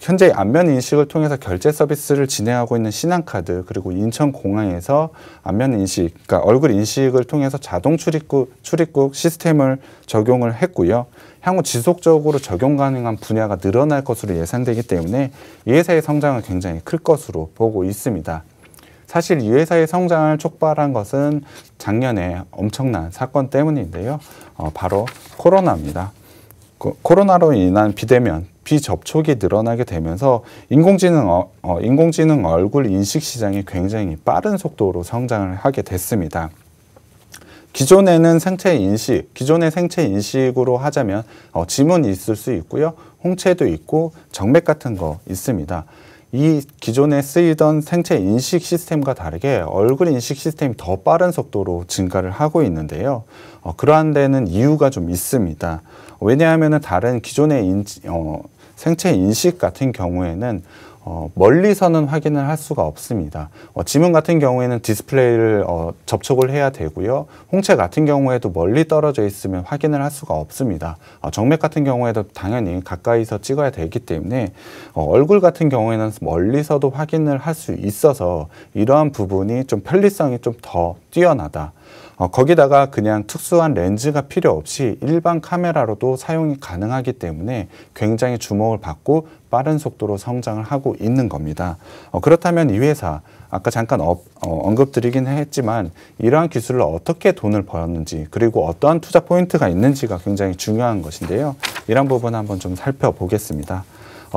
현재 안면 인식을 통해서 결제 서비스를 진행하고 있는 신한카드, 그리고 인천공항에서 안면 인식, 그러니까 얼굴 인식을 통해서 자동 출입국 시스템을 적용을 했고요. 향후 지속적으로 적용 가능한 분야가 늘어날 것으로 예상되기 때문에 이 회사의 성장은 굉장히 클 것으로 보고 있습니다. 사실 이 회사의 성장을 촉발한 것은 작년에 엄청난 사건 때문인데요. 바로 코로나입니다. 코로나로 인한 비대면, 비접촉이 늘어나게 되면서 인공지능 얼굴 인식 시장이 굉장히 빠른 속도로 성장을 하게 됐습니다. 기존의 생체 인식으로 하자면 지문이 있을 수 있고요. 홍채도 있고 정맥 같은 거 있습니다. 이 기존에 쓰이던 생체 인식 시스템과 다르게 얼굴 인식 시스템이 더 빠른 속도로 증가를 하고 있는데요. 그러한 데는 이유가 좀 있습니다. 왜냐하면 다른 기존의 생체 인식 같은 경우에는 멀리서는 확인을 할 수가 없습니다. 지문 같은 경우에는 디스플레이를 접촉을 해야 되고요. 홍채 같은 경우에도 멀리 떨어져 있으면 확인을 할 수가 없습니다. 정맥 같은 경우에도 당연히 가까이서 찍어야 되기 때문에 얼굴 같은 경우에는 멀리서도 확인을 할 수 있어서 이러한 부분이 좀 편리성이 좀 더 뛰어나다. 거기다가 그냥 특수한 렌즈가 필요 없이 일반 카메라로도 사용이 가능하기 때문에 굉장히 주목을 받고 빠른 속도로 성장을 하고 있는 겁니다. 그렇다면 이 회사, 아까 잠깐 언급드리긴 했지만 이러한 기술을 어떻게 돈을 벌었는지, 그리고 어떠한 투자 포인트가 있는지가 굉장히 중요한 것인데요. 이런 부분 한번 좀 살펴보겠습니다.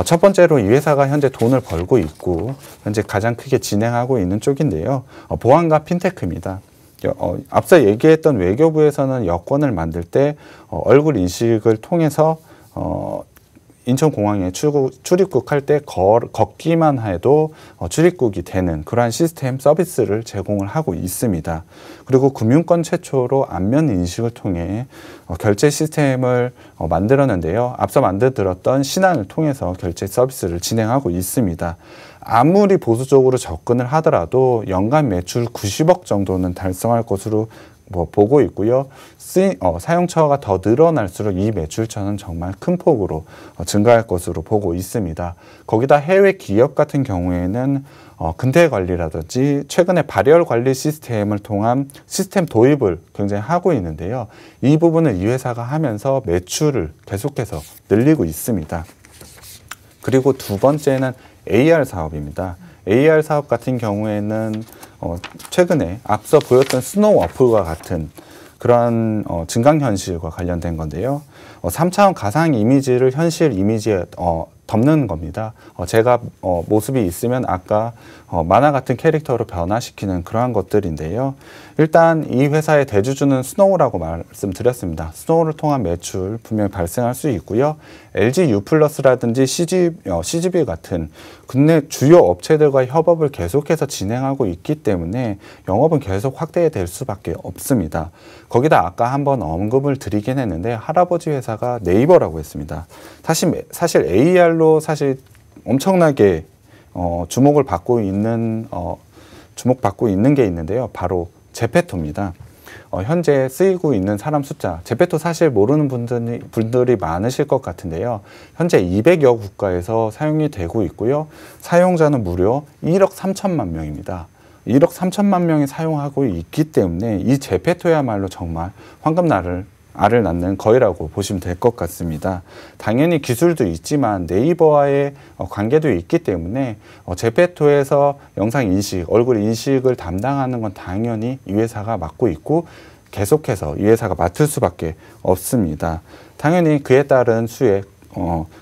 첫 번째로 이 회사가 현재 돈을 벌고 있고 현재 가장 크게 진행하고 있는 쪽인데요. 보안과 핀테크입니다. 앞서 얘기했던 외교부에서는 여권을 만들 때 얼굴 인식을 통해서 인천공항에 출입국할 때 걷기만 해도 출입국이 되는 그러한 시스템 서비스를 제공을 하고 있습니다. 그리고 금융권 최초로 안면 인식을 통해 결제 시스템을 만들었는데요. 앞서 만들었던 신한을 통해서 결제 서비스를 진행하고 있습니다. 아무리 보수적으로 접근을 하더라도 연간 매출 90억 정도는 달성할 것으로 보고 있고요. 사용처가 더 늘어날수록 이 매출처는 정말 큰 폭으로 증가할 것으로 보고 있습니다. 거기다 해외 기업 같은 경우에는 근태 관리라든지 최근에 발열 관리 시스템을 통한 시스템 도입을 굉장히 하고 있는데요. 이 부분을 이 회사가 하면서 매출을 계속해서 늘리고 있습니다. 그리고 두 번째는 AR 사업입니다. AR 사업 같은 경우에는 최근에 앞서 보였던 스노우 어플과 같은 그런 증강현실과 관련된 건데요. 3차원 가상 이미지를 현실 이미지에 덮는 겁니다. 제가 모습이 있으면 아까 만화 같은 캐릭터로 변화시키는 그러한 것들인데요. 일단 이 회사의 대주주는 스노우라고 말씀드렸습니다. 스노우를 통한 매출 분명히 발생할 수 있고요. LG U+라든지 CGV 같은 국내 주요 업체들과 협업을 계속해서 진행하고 있기 때문에 영업은 계속 확대될 수밖에 없습니다. 거기다 아까 한번 언급을 드리긴 했는데 할아버지 회사가 네이버라고 했습니다. 사실 AR로 사실 엄청나게 주목받고 있는 게 있는데요. 바로 제페토입니다. 현재 쓰이고 있는 사람 숫자, 제페토 사실 모르는 분들이 많으실 것 같은데요. 현재 200여 국가에서 사용이 되고 있고요. 사용자는 무려 1억 3천만 명입니다. 1억 3천만 명이 사용하고 있기 때문에 이 제페토야말로 정말 황금날을 알을 낳는 거위라고 보시면 될 것 같습니다. 당연히 기술도 있지만 네이버와의 관계도 있기 때문에 제페토에서 영상 인식, 얼굴 인식을 담당하는 건 당연히 이 회사가 맡고 있고 계속해서 이 회사가 맡을 수밖에 없습니다. 당연히 그에 따른 수익,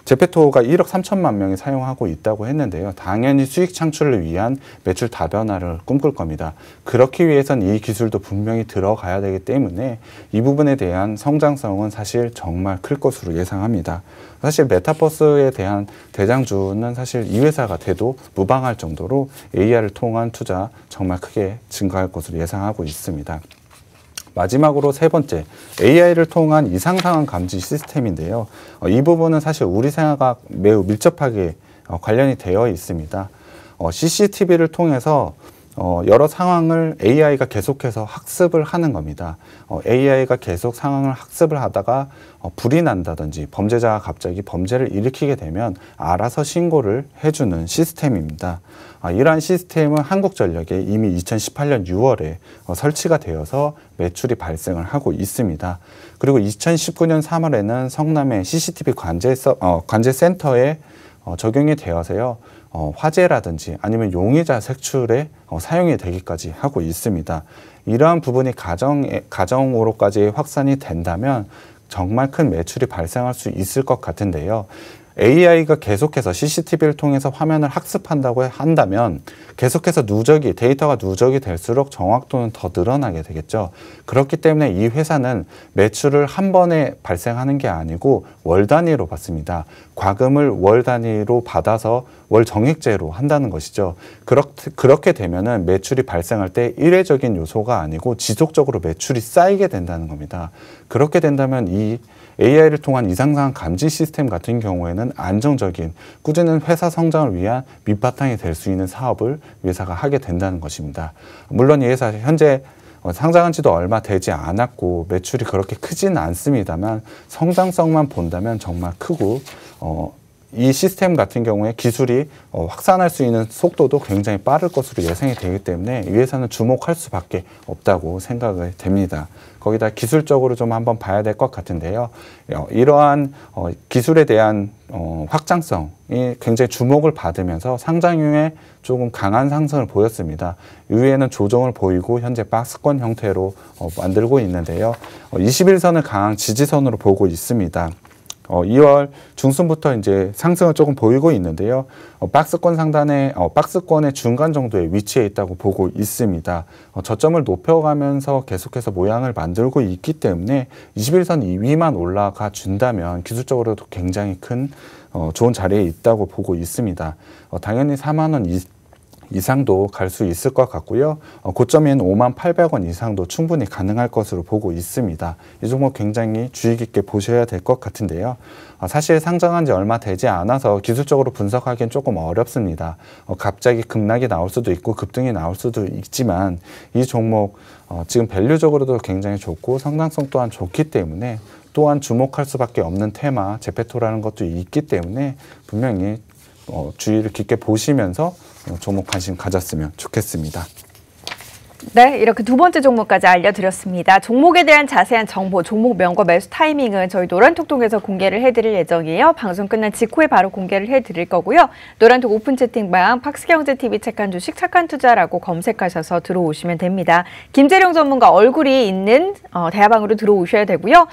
제페토가 1억 3천만 명이 사용하고 있다고 했는데요. 당연히 수익 창출을 위한 매출 다변화를 꿈꿀 겁니다. 그렇기 위해선 이 기술도 분명히 들어가야 되기 때문에 이 부분에 대한 성장성은 사실 정말 클 것으로 예상합니다. 사실 메타버스에 대한 대장주는 사실 이 회사가 돼도 무방할 정도로 AR을 통한 투자 정말 크게 증가할 것으로 예상하고 있습니다. 마지막으로 세 번째, AI를 통한 이상상황 감지 시스템인데요. 이 부분은 사실 우리 생활과 매우 밀접하게 관련이 되어 있습니다. CCTV를 통해서 여러 상황을 AI가 계속해서 학습을 하는 겁니다. AI가 계속 상황을 학습을 하다가 불이 난다든지 범죄자가 갑자기 범죄를 일으키게 되면 알아서 신고를 해주는 시스템입니다. 이러한 시스템은 한국전력에 이미 2018년 6월에 설치가 되어서 매출이 발생을 하고 있습니다. 그리고 2019년 3월에는 성남의 CCTV 관제센터에 적용이 되어서요. 화재라든지 아니면 용의자 색출에 사용이 되기까지 하고 있습니다. 이러한 부분이 가정으로까지 확산이 된다면 정말 큰 매출이 발생할 수 있을 것 같은데요. AI가 계속해서 CCTV를 통해서 화면을 학습한다고 한다면 계속해서 데이터가 누적이 될수록 정확도는 더 늘어나게 되겠죠. 그렇기 때문에 이 회사는 매출을 한 번에 발생하는 게 아니고 월 단위로 받습니다. 과금을 월 단위로 받아서 월 정액제로 한다는 것이죠. 그렇게 되면은 매출이 발생할 때 일회적인 요소가 아니고 지속적으로 매출이 쌓이게 된다는 겁니다. 그렇게 된다면 이 AI를 통한 이상상황 감지 시스템 같은 경우에는 안정적인 꾸준한 회사 성장을 위한 밑바탕이 될 수 있는 사업을 회사가 하게 된다는 것입니다. 물론 이 회사 현재 상장한 지도 얼마 되지 않았고 매출이 그렇게 크지는 않습니다만 성장성만 본다면 정말 크고 이 시스템 같은 경우에 기술이 확산할 수 있는 속도도 굉장히 빠를 것으로 예상이 되기 때문에 이 회사는 주목할 수밖에 없다고 생각이 됩니다. 거기다 기술적으로 좀 한번 봐야 될 것 같은데요. 이러한 기술에 대한 확장성이 굉장히 주목을 받으면서 상장 이후에 조금 강한 상승을 보였습니다. 이후에는 조정을 보이고 현재 박스권 형태로 만들고 있는데요. 21선을 강한 지지선으로 보고 있습니다. 2월 중순부터 이제 상승을 조금 보이고 있는데요. 박스권 상단에 박스권의 중간 정도에 위치해 있다고 보고 있습니다. 저점을 높여가면서 계속해서 모양을 만들고 있기 때문에 21선 위만 올라가 준다면 기술적으로도 굉장히 큰 좋은 자리에 있다고 보고 있습니다. 당연히 4만 원 이상도 갈 수 있을 것 같고요. 고점인 58,000원 이상도 충분히 가능할 것으로 보고 있습니다. 이 종목 굉장히 주의 깊게 보셔야 될 것 같은데요. 사실 상장한 지 얼마 되지 않아서 기술적으로 분석하기엔 조금 어렵습니다. 갑자기 급락이 나올 수도 있고 급등이 나올 수도 있지만 이 종목 지금 밸류적으로도 굉장히 좋고 성장성 또한 좋기 때문에 또한 주목할 수밖에 없는 테마 제페토라는 것도 있기 때문에 분명히 주의를 깊게 보시면서 종목 관심 가졌으면 좋겠습니다. 네, 이렇게 두 번째 종목까지 알려드렸습니다. 종목에 대한 자세한 정보, 종목명과 매수 타이밍은 저희 노란톡톡에서 공개를 해드릴 예정이에요. 방송 끝난 직후에 바로 공개를 해드릴 거고요. 노란톡 오픈 채팅방 팍스경제TV 착한 주식 착한 투자라고 검색하셔서 들어오시면 됩니다. 김재룡 전문가 얼굴이 있는 대화방으로 들어오셔야 되고요.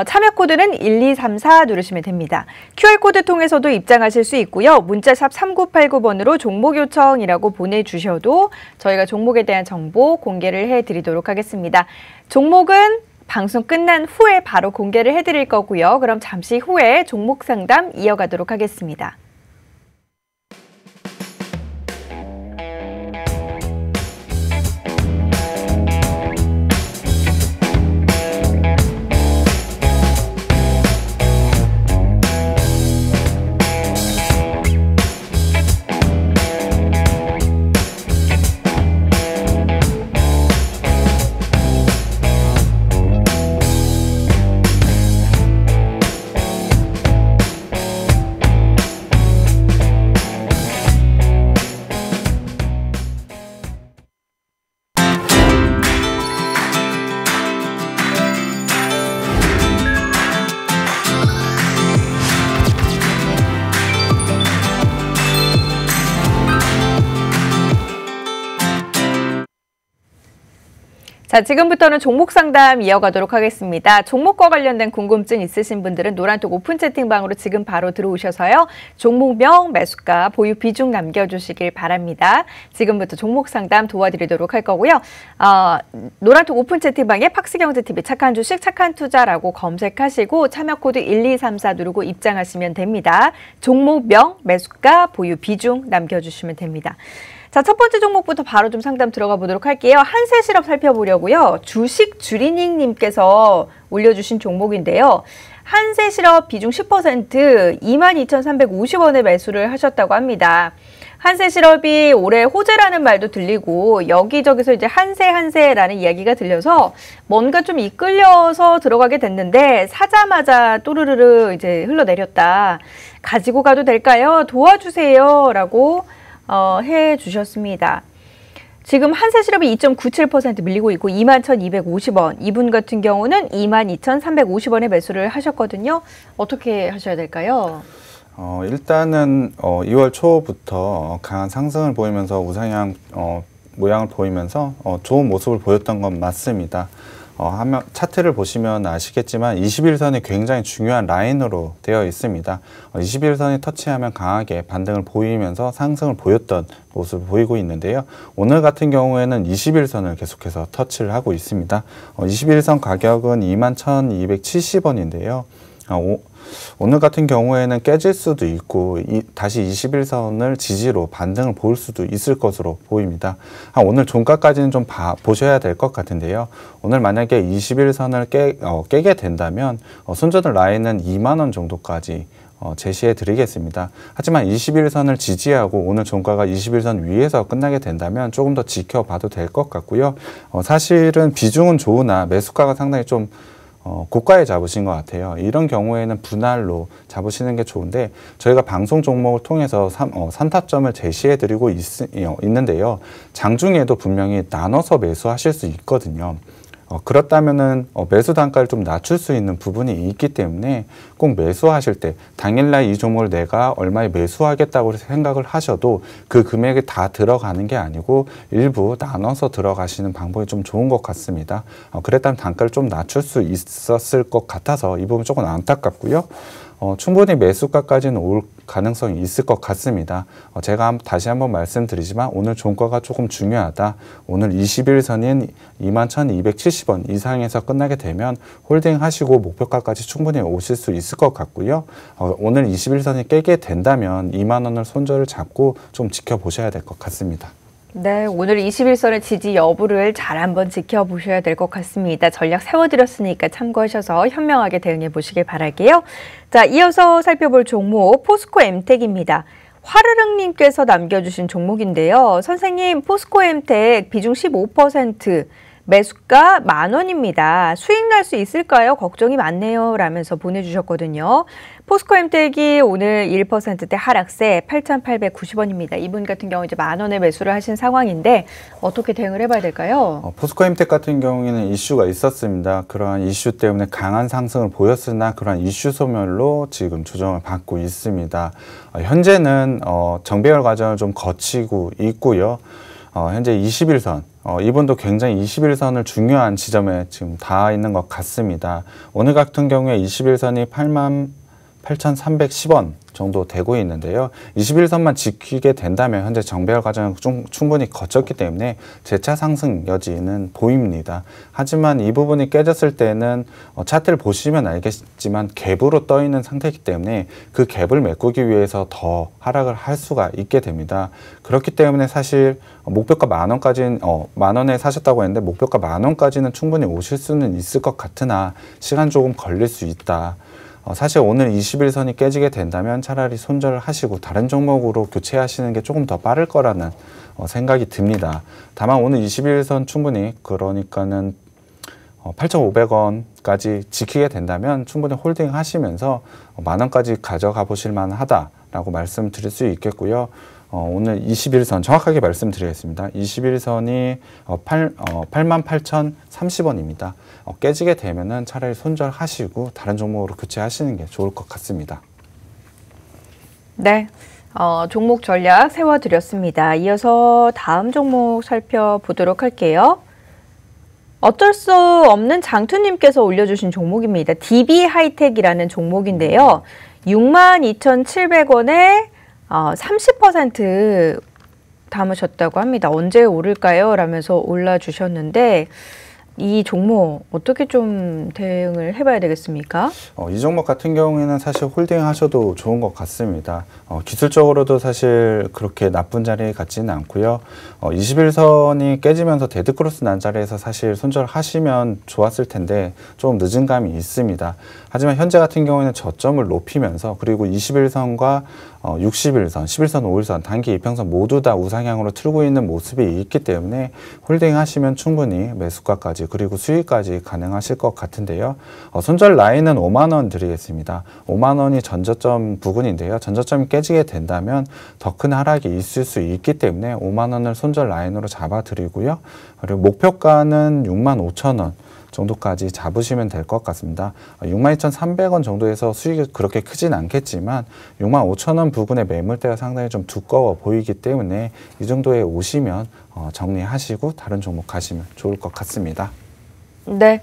참여 코드는 1234 누르시면 됩니다. QR코드 통해서도 입장하실 수 있고요. 문자샵 3989번으로 종목 요청이라고 보내주셔도 저희가 종목에 대한 정보 공개를 해드리도록 하겠습니다. 종목은 방송 끝난 후에 바로 공개를 해드릴 거고요. 그럼 잠시 후에 종목 상담 이어가도록 하겠습니다. 자, 지금부터는 종목 상담 이어가도록 하겠습니다. 종목과 관련된 궁금증 있으신 분들은 노란톡 오픈 채팅방으로 지금 바로 들어오셔서요. 종목명, 매수가, 보유 비중 남겨주시길 바랍니다. 지금부터 종목 상담 도와드리도록 할 거고요. 노란톡 오픈 채팅방에 팍스경제TV 착한 주식, 착한 투자라고 검색하시고 참여 코드 1234 누르고 입장하시면 됩니다. 종목명, 매수가, 보유 비중 남겨주시면 됩니다. 자, 첫 번째 종목부터 바로 좀 상담 들어가 보도록 할게요. 한세실업 살펴보려고요. 주식 주리닝님께서 올려주신 종목인데요. 한세실업 비중 10% 22,350원에 매수를 하셨다고 합니다. 한세실업이 올해 호재라는 말도 들리고 여기저기서 이제 한세라는 이야기가 들려서 뭔가 좀 이끌려서 들어가게 됐는데 사자마자 또르르르 이제 흘러내렸다. 가지고 가도 될까요? 도와주세요. 라고 해 주셨습니다. 지금 한세실업이 2.97% 밀리고 있고 21,250원. 이분 같은 경우는 22,350원에 매수를 하셨거든요. 어떻게 하셔야 될까요? 일단은 2월 초부터 강한 상승을 보이면서 우상향 모양을 보이면서 좋은 모습을 보였던 건 맞습니다. 차트를 보시면 아시겠지만 21선이 굉장히 중요한 라인으로 되어 있습니다. 21선이 터치하면 강하게 반등을 보이면서 상승을 보였던 모습을 보이고 있는데요. 오늘 같은 경우에는 21선을 계속해서 터치를 하고 있습니다. 21선 가격은 21,270원인데요. 오늘 같은 경우에는 깨질 수도 있고 다시 21선을 지지로 반등을 볼 수도 있을 것으로 보입니다. 오늘 종가까지는 좀 보셔야 될 것 같은데요. 오늘 만약에 21선을 깨게 된다면 손절 라인은 2만 원 정도까지 제시해 드리겠습니다. 하지만 21선을 지지하고 오늘 종가가 21선 위에서 끝나게 된다면 조금 더 지켜봐도 될 것 같고요. 사실은 비중은 좋으나 매수가가 상당히 좀 고가에 잡으신 것 같아요. 이런 경우에는 분할로 잡으시는 게 좋은데 저희가 방송 종목을 통해서 산타점을 제시해 드리고 있는데요. 장중에도 분명히 나눠서 매수하실 수 있거든요. 그렇다면은 매수 단가를 좀 낮출 수 있는 부분이 있기 때문에 꼭 매수하실 때 당일날 이 종목을 내가 얼마에 매수하겠다고 생각을 하셔도 그 금액이 다 들어가는 게 아니고 일부 나눠서 들어가시는 방법이 좀 좋은 것 같습니다. 그랬다면 단가를 좀 낮출 수 있었을 것 같아서 이 부분 조금 안타깝고요. 충분히 매수가까지는 올 가능성이 있을 것 같습니다. 제가 다시 한번 말씀드리지만 오늘 종가가 조금 중요하다. 오늘 21선인 21,270원 이상에서 끝나게 되면 홀딩하시고 목표가까지 충분히 오실 수 있을 것 같고요. 오늘 21선이 깨게 된다면 2만 원을 손절을 잡고 좀 지켜보셔야 될 것 같습니다. 네, 오늘 21선의 지지 여부를 잘 한번 지켜보셔야 될 것 같습니다. 전략 세워드렸으니까 참고하셔서 현명하게 대응해 보시길 바랄게요. 자, 이어서 살펴볼 종목 포스코엠텍입니다. 화르릉님께서 남겨주신 종목인데요. 선생님, 포스코엠텍 비중 15%, 매수가 10,000원입니다. 수익 날 수 있을까요? 걱정이 많네요. 라면서 보내주셨거든요. 포스코엠텍이 오늘 1%대 하락세 8,890원입니다. 이분 같은 경우 이제 10,000원에 매수를 하신 상황인데 어떻게 대응을 해봐야 될까요? 포스코엠텍 같은 경우에는 이슈가 있었습니다. 그러한 이슈 때문에 강한 상승을 보였으나 그러한 이슈 소멸로 지금 조정을 받고 있습니다. 현재는 정배열 과정을 좀 거치고 있고요. 현재 21선, 이분도 굉장히 21선을 중요한 지점에 지금 닿아 있는 것 같습니다. 오늘 같은 경우에 21선이 88,310원 정도 되고 있는데요. 21선만 지키게 된다면 현재 정배열 과정을 충분히 거쳤기 때문에 재차 상승 여지는 보입니다. 하지만 이 부분이 깨졌을 때는 차트를 보시면 알겠지만 갭으로 떠 있는 상태이기 때문에 그 갭을 메꾸기 위해서 더 하락을 할 수가 있게 됩니다. 그렇기 때문에 사실 목표가 10,000원까지는 10,000원에 사셨다고 했는데 목표가 10,000원까지는 충분히 오실 수는 있을 것 같으나 시간 조금 걸릴 수 있다. 사실 오늘 21선이 깨지게 된다면 차라리 손절을 하시고 다른 종목으로 교체하시는 게 조금 더 빠를 거라는 생각이 듭니다. 다만 오늘 21선 충분히 그러니까는 8,500원까지 지키게 된다면 충분히 홀딩 하시면서 10,000원까지 가져가 보실 만하다라고 말씀드릴 수 있겠고요. 오늘 21선 정확하게 말씀드리겠습니다. 21선이 88,030원입니다. 깨지게 되면은 차라리 손절하시고 다른 종목으로 교체하시는 게 좋을 것 같습니다. 네, 종목 전략 세워드렸습니다. 이어서 다음 종목 살펴보도록 할게요. 어쩔 수 없는 장투님께서 올려주신 종목입니다. DB 하이텍이라는 종목인데요. 62,700원에 30% 담으셨다고 합니다. 언제 오를까요? 라면서 올라주셨는데 이 종목 어떻게 좀 대응을 해봐야 되겠습니까? 이 종목 같은 경우에는 사실 홀딩 하셔도 좋은 것 같습니다. 기술적으로도 사실 그렇게 나쁜 자리에 같지는 않고요. 21선이 깨지면서 데드크로스 난 자리에서 사실 손절하시면 좋았을 텐데 좀 늦은 감이 있습니다. 하지만 현재 같은 경우에는 저점을 높이면서 그리고 21선과 61선, 11선, 5일선, 단기 이평선 모두 다 우상향으로 틀고 있는 모습이 있기 때문에 홀딩 하시면 충분히 매수가까지 그리고 수익까지 가능하실 것 같은데요. 손절 라인은 5만 원 드리겠습니다. 5만 원이 전저점 부근인데요. 전저점이 깨지게 된다면 더 큰 하락이 있을 수 있기 때문에 5만 원을 손절 라인으로 잡아드리고요. 그리고 목표가는 6만 5천 원. 정도까지 잡으시면 될 것 같습니다. 62,300원 정도에서 수익이 그렇게 크진 않겠지만 65,000원 부근의 매물대가 상당히 좀 두꺼워 보이기 때문에 이 정도에 오시면 정리하시고 다른 종목 가시면 좋을 것 같습니다. 네.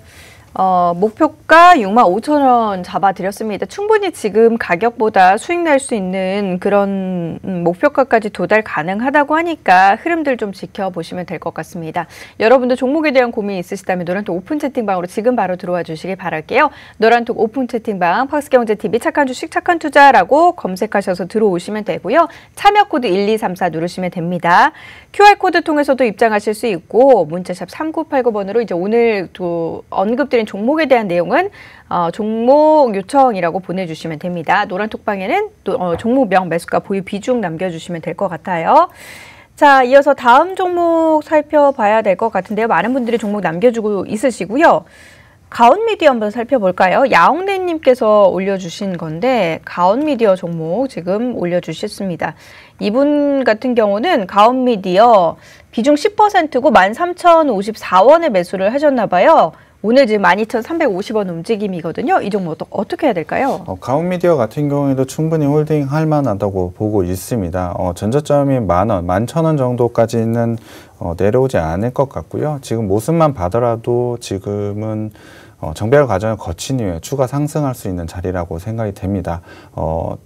목표가 65,000원 잡아드렸습니다. 충분히 지금 가격보다 수익 날 수 있는 그런 목표가까지 도달 가능하다고 하니까 흐름들 좀 지켜보시면 될 것 같습니다. 여러분도 종목에 대한 고민이 있으시다면 노란톡 오픈 채팅방으로 지금 바로 들어와 주시길 바랄게요. 노란톡 오픈 채팅방 팍스경제TV 착한 주식 착한 투자라고 검색하셔서 들어오시면 되고요. 참여 코드 1234 누르시면 됩니다. QR코드 통해서도 입장하실 수 있고 문자샵 3989번으로 이제 오늘 또 언급드린 종목에 대한 내용은 종목 요청이라고 보내주시면 됩니다. 노란톡방에는 또 종목명, 매수가, 보유 비중 남겨주시면 될 것 같아요. 자, 이어서 다음 종목 살펴봐야 될 것 같은데요. 많은 분들이 종목 남겨주고 있으시고요. 가온미디어 한번 살펴볼까요? 야옹래님께서 올려주신 건데 가온미디어 종목 지금 올려주셨습니다. 이분 같은 경우는 가온미디어 비중 10%고 13,054원에 매수를 하셨나 봐요. 오늘 지금 12,350원 움직임이거든요. 이 종목 어떻게 해야 될까요? 가온미디어 같은 경우에도 충분히 홀딩 할 만하다고 보고 있습니다. 전저점이 10,000원, 11,000원 정도까지는 내려오지 않을 것 같고요. 지금 모습만 봐더라도 지금은 정배열 과정을 거친 이후에 추가 상승할 수 있는 자리라고 생각이 됩니다.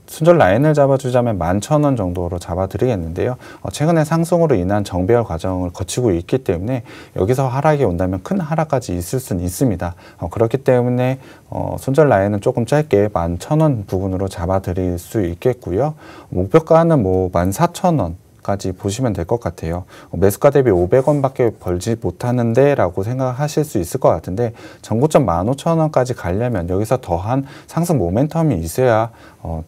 순절 라인을 잡아주자면 11,000원 정도로 잡아드리겠는데요. 최근에 상승으로 인한 정배열 과정을 거치고 있기 때문에 여기서 하락이 온다면 큰 하락까지 있을 수는 있습니다. 그렇기 때문에 손절 라인은 조금 짧게 11,000원 부분으로 잡아드릴 수 있겠고요. 목표가는 뭐 14,000원. 까지 보시면 될 것 같아요. 매수가 대비 500원밖에 벌지 못하는데 라고 생각하실 수 있을 것 같은데 전고점 15,000원까지 가려면 여기서 더한 상승 모멘텀이 있어야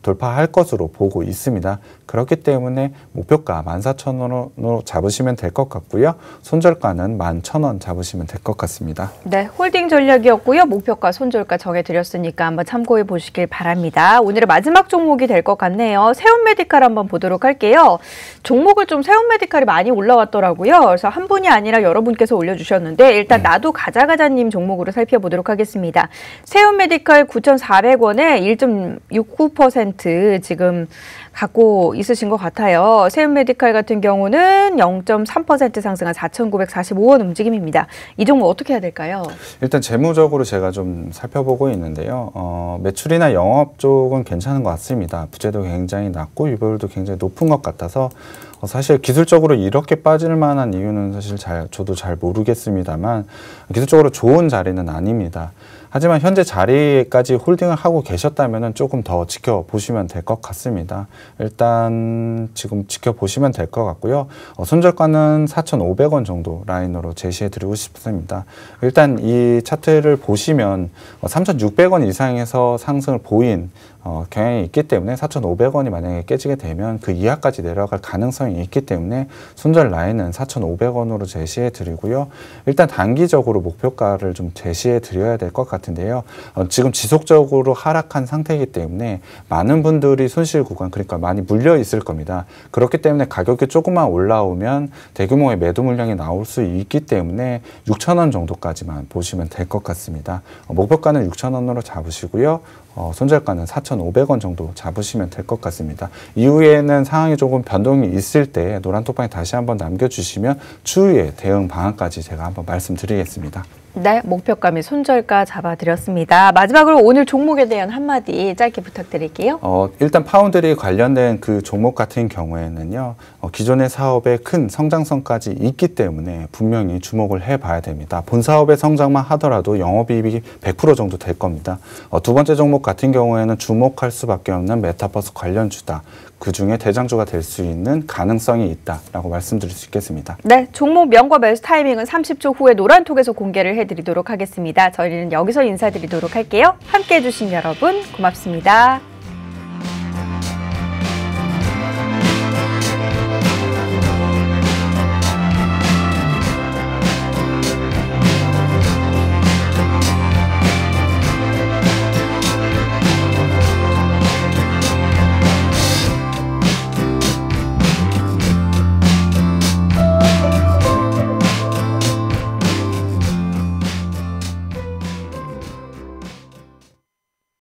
돌파할 것으로 보고 있습니다. 그렇기 때문에 목표가 14,000원으로 잡으시면 될 것 같고요. 손절가는 11,000원 잡으시면 될 것 같습니다. 네, 홀딩 전략이었고요. 목표가, 손절가 정해드렸으니까 한번 참고해 보시길 바랍니다. 오늘의 마지막 종목이 될 것 같네요. 세온메디칼 한번 보도록 할게요. 종목을 좀 세온메디칼이 많이 올라왔더라고요. 그래서 한 분이 아니라 여러분께서 올려주셨는데 일단 나도 가자가자님 종목으로 살펴보도록 하겠습니다. 세온메디칼 9,400원에 1.69% 지금 갖고 있으신 것 같아요. 세온메디칼 같은 경우는 0.3% 상승한 4,945원 움직임입니다. 이 종목 어떻게 해야 될까요? 일단 재무적으로 제가 좀 살펴보고 있는데요. 매출이나 영업 쪽은 괜찮은 것 같습니다. 부채도 굉장히 낮고 유보율도 굉장히 높은 것 같아서 사실 기술적으로 이렇게 빠질 만한 이유는 사실 저도 잘 모르겠습니다만 기술적으로 좋은 자리는 아닙니다. 하지만 현재 자리까지 홀딩을 하고 계셨다면 조금 더 지켜보시면 될 것 같습니다. 일단 지금 지켜보시면 될 것 같고요. 손절가는 4,500원 정도 라인으로 제시해드리고 싶습니다. 일단 이 차트를 보시면 3,600원 이상에서 상승을 보인 경향이 있기 때문에 4,500원이 만약에 깨지게 되면 그 이하까지 내려갈 가능성이 있기 때문에 손절 라인은 4,500원으로 제시해 드리고요. 일단 단기적으로 목표가를 좀 제시해 드려야 될 것 같은데요. 지금 지속적으로 하락한 상태이기 때문에 많은 분들이 손실 구간, 그러니까 많이 물려 있을 겁니다. 그렇기 때문에 가격이 조금만 올라오면 대규모의 매도 물량이 나올 수 있기 때문에 6,000원 정도까지만 보시면 될 것 같습니다. 목표가는 6,000원으로 잡으시고요. 손절가는 4,500원 정도 잡으시면 될 것 같습니다. 이후에는 상황이 조금 변동이 있을 때 노란톡방에 다시 한번 남겨주시면 추후에 대응 방안까지 제가 한번 말씀드리겠습니다. 네, 목표가 및 손절가 잡아드렸습니다. 마지막으로 오늘 종목에 대한 한마디 짧게 부탁드릴게요. 일단 파운드리 관련된 그 종목 같은 경우에는요, 기존의 사업에 큰 성장성까지 있기 때문에 분명히 주목을 해봐야 됩니다. 본 사업의 성장만 하더라도 영업이익이 100% 정도 될 겁니다. 두 번째 종목 같은 경우에는 주목할 수밖에 없는 메타버스 관련주다. 그 중에 대장주가 될 수 있는 가능성이 있다라고 말씀드릴 수 있겠습니다. 네, 종목명과 매수 타이밍은 30초 후에 노란톡에서 공개를 해드리도록 하겠습니다. 저희는 여기서 인사드리도록 할게요. 함께해 주신 여러분 고맙습니다.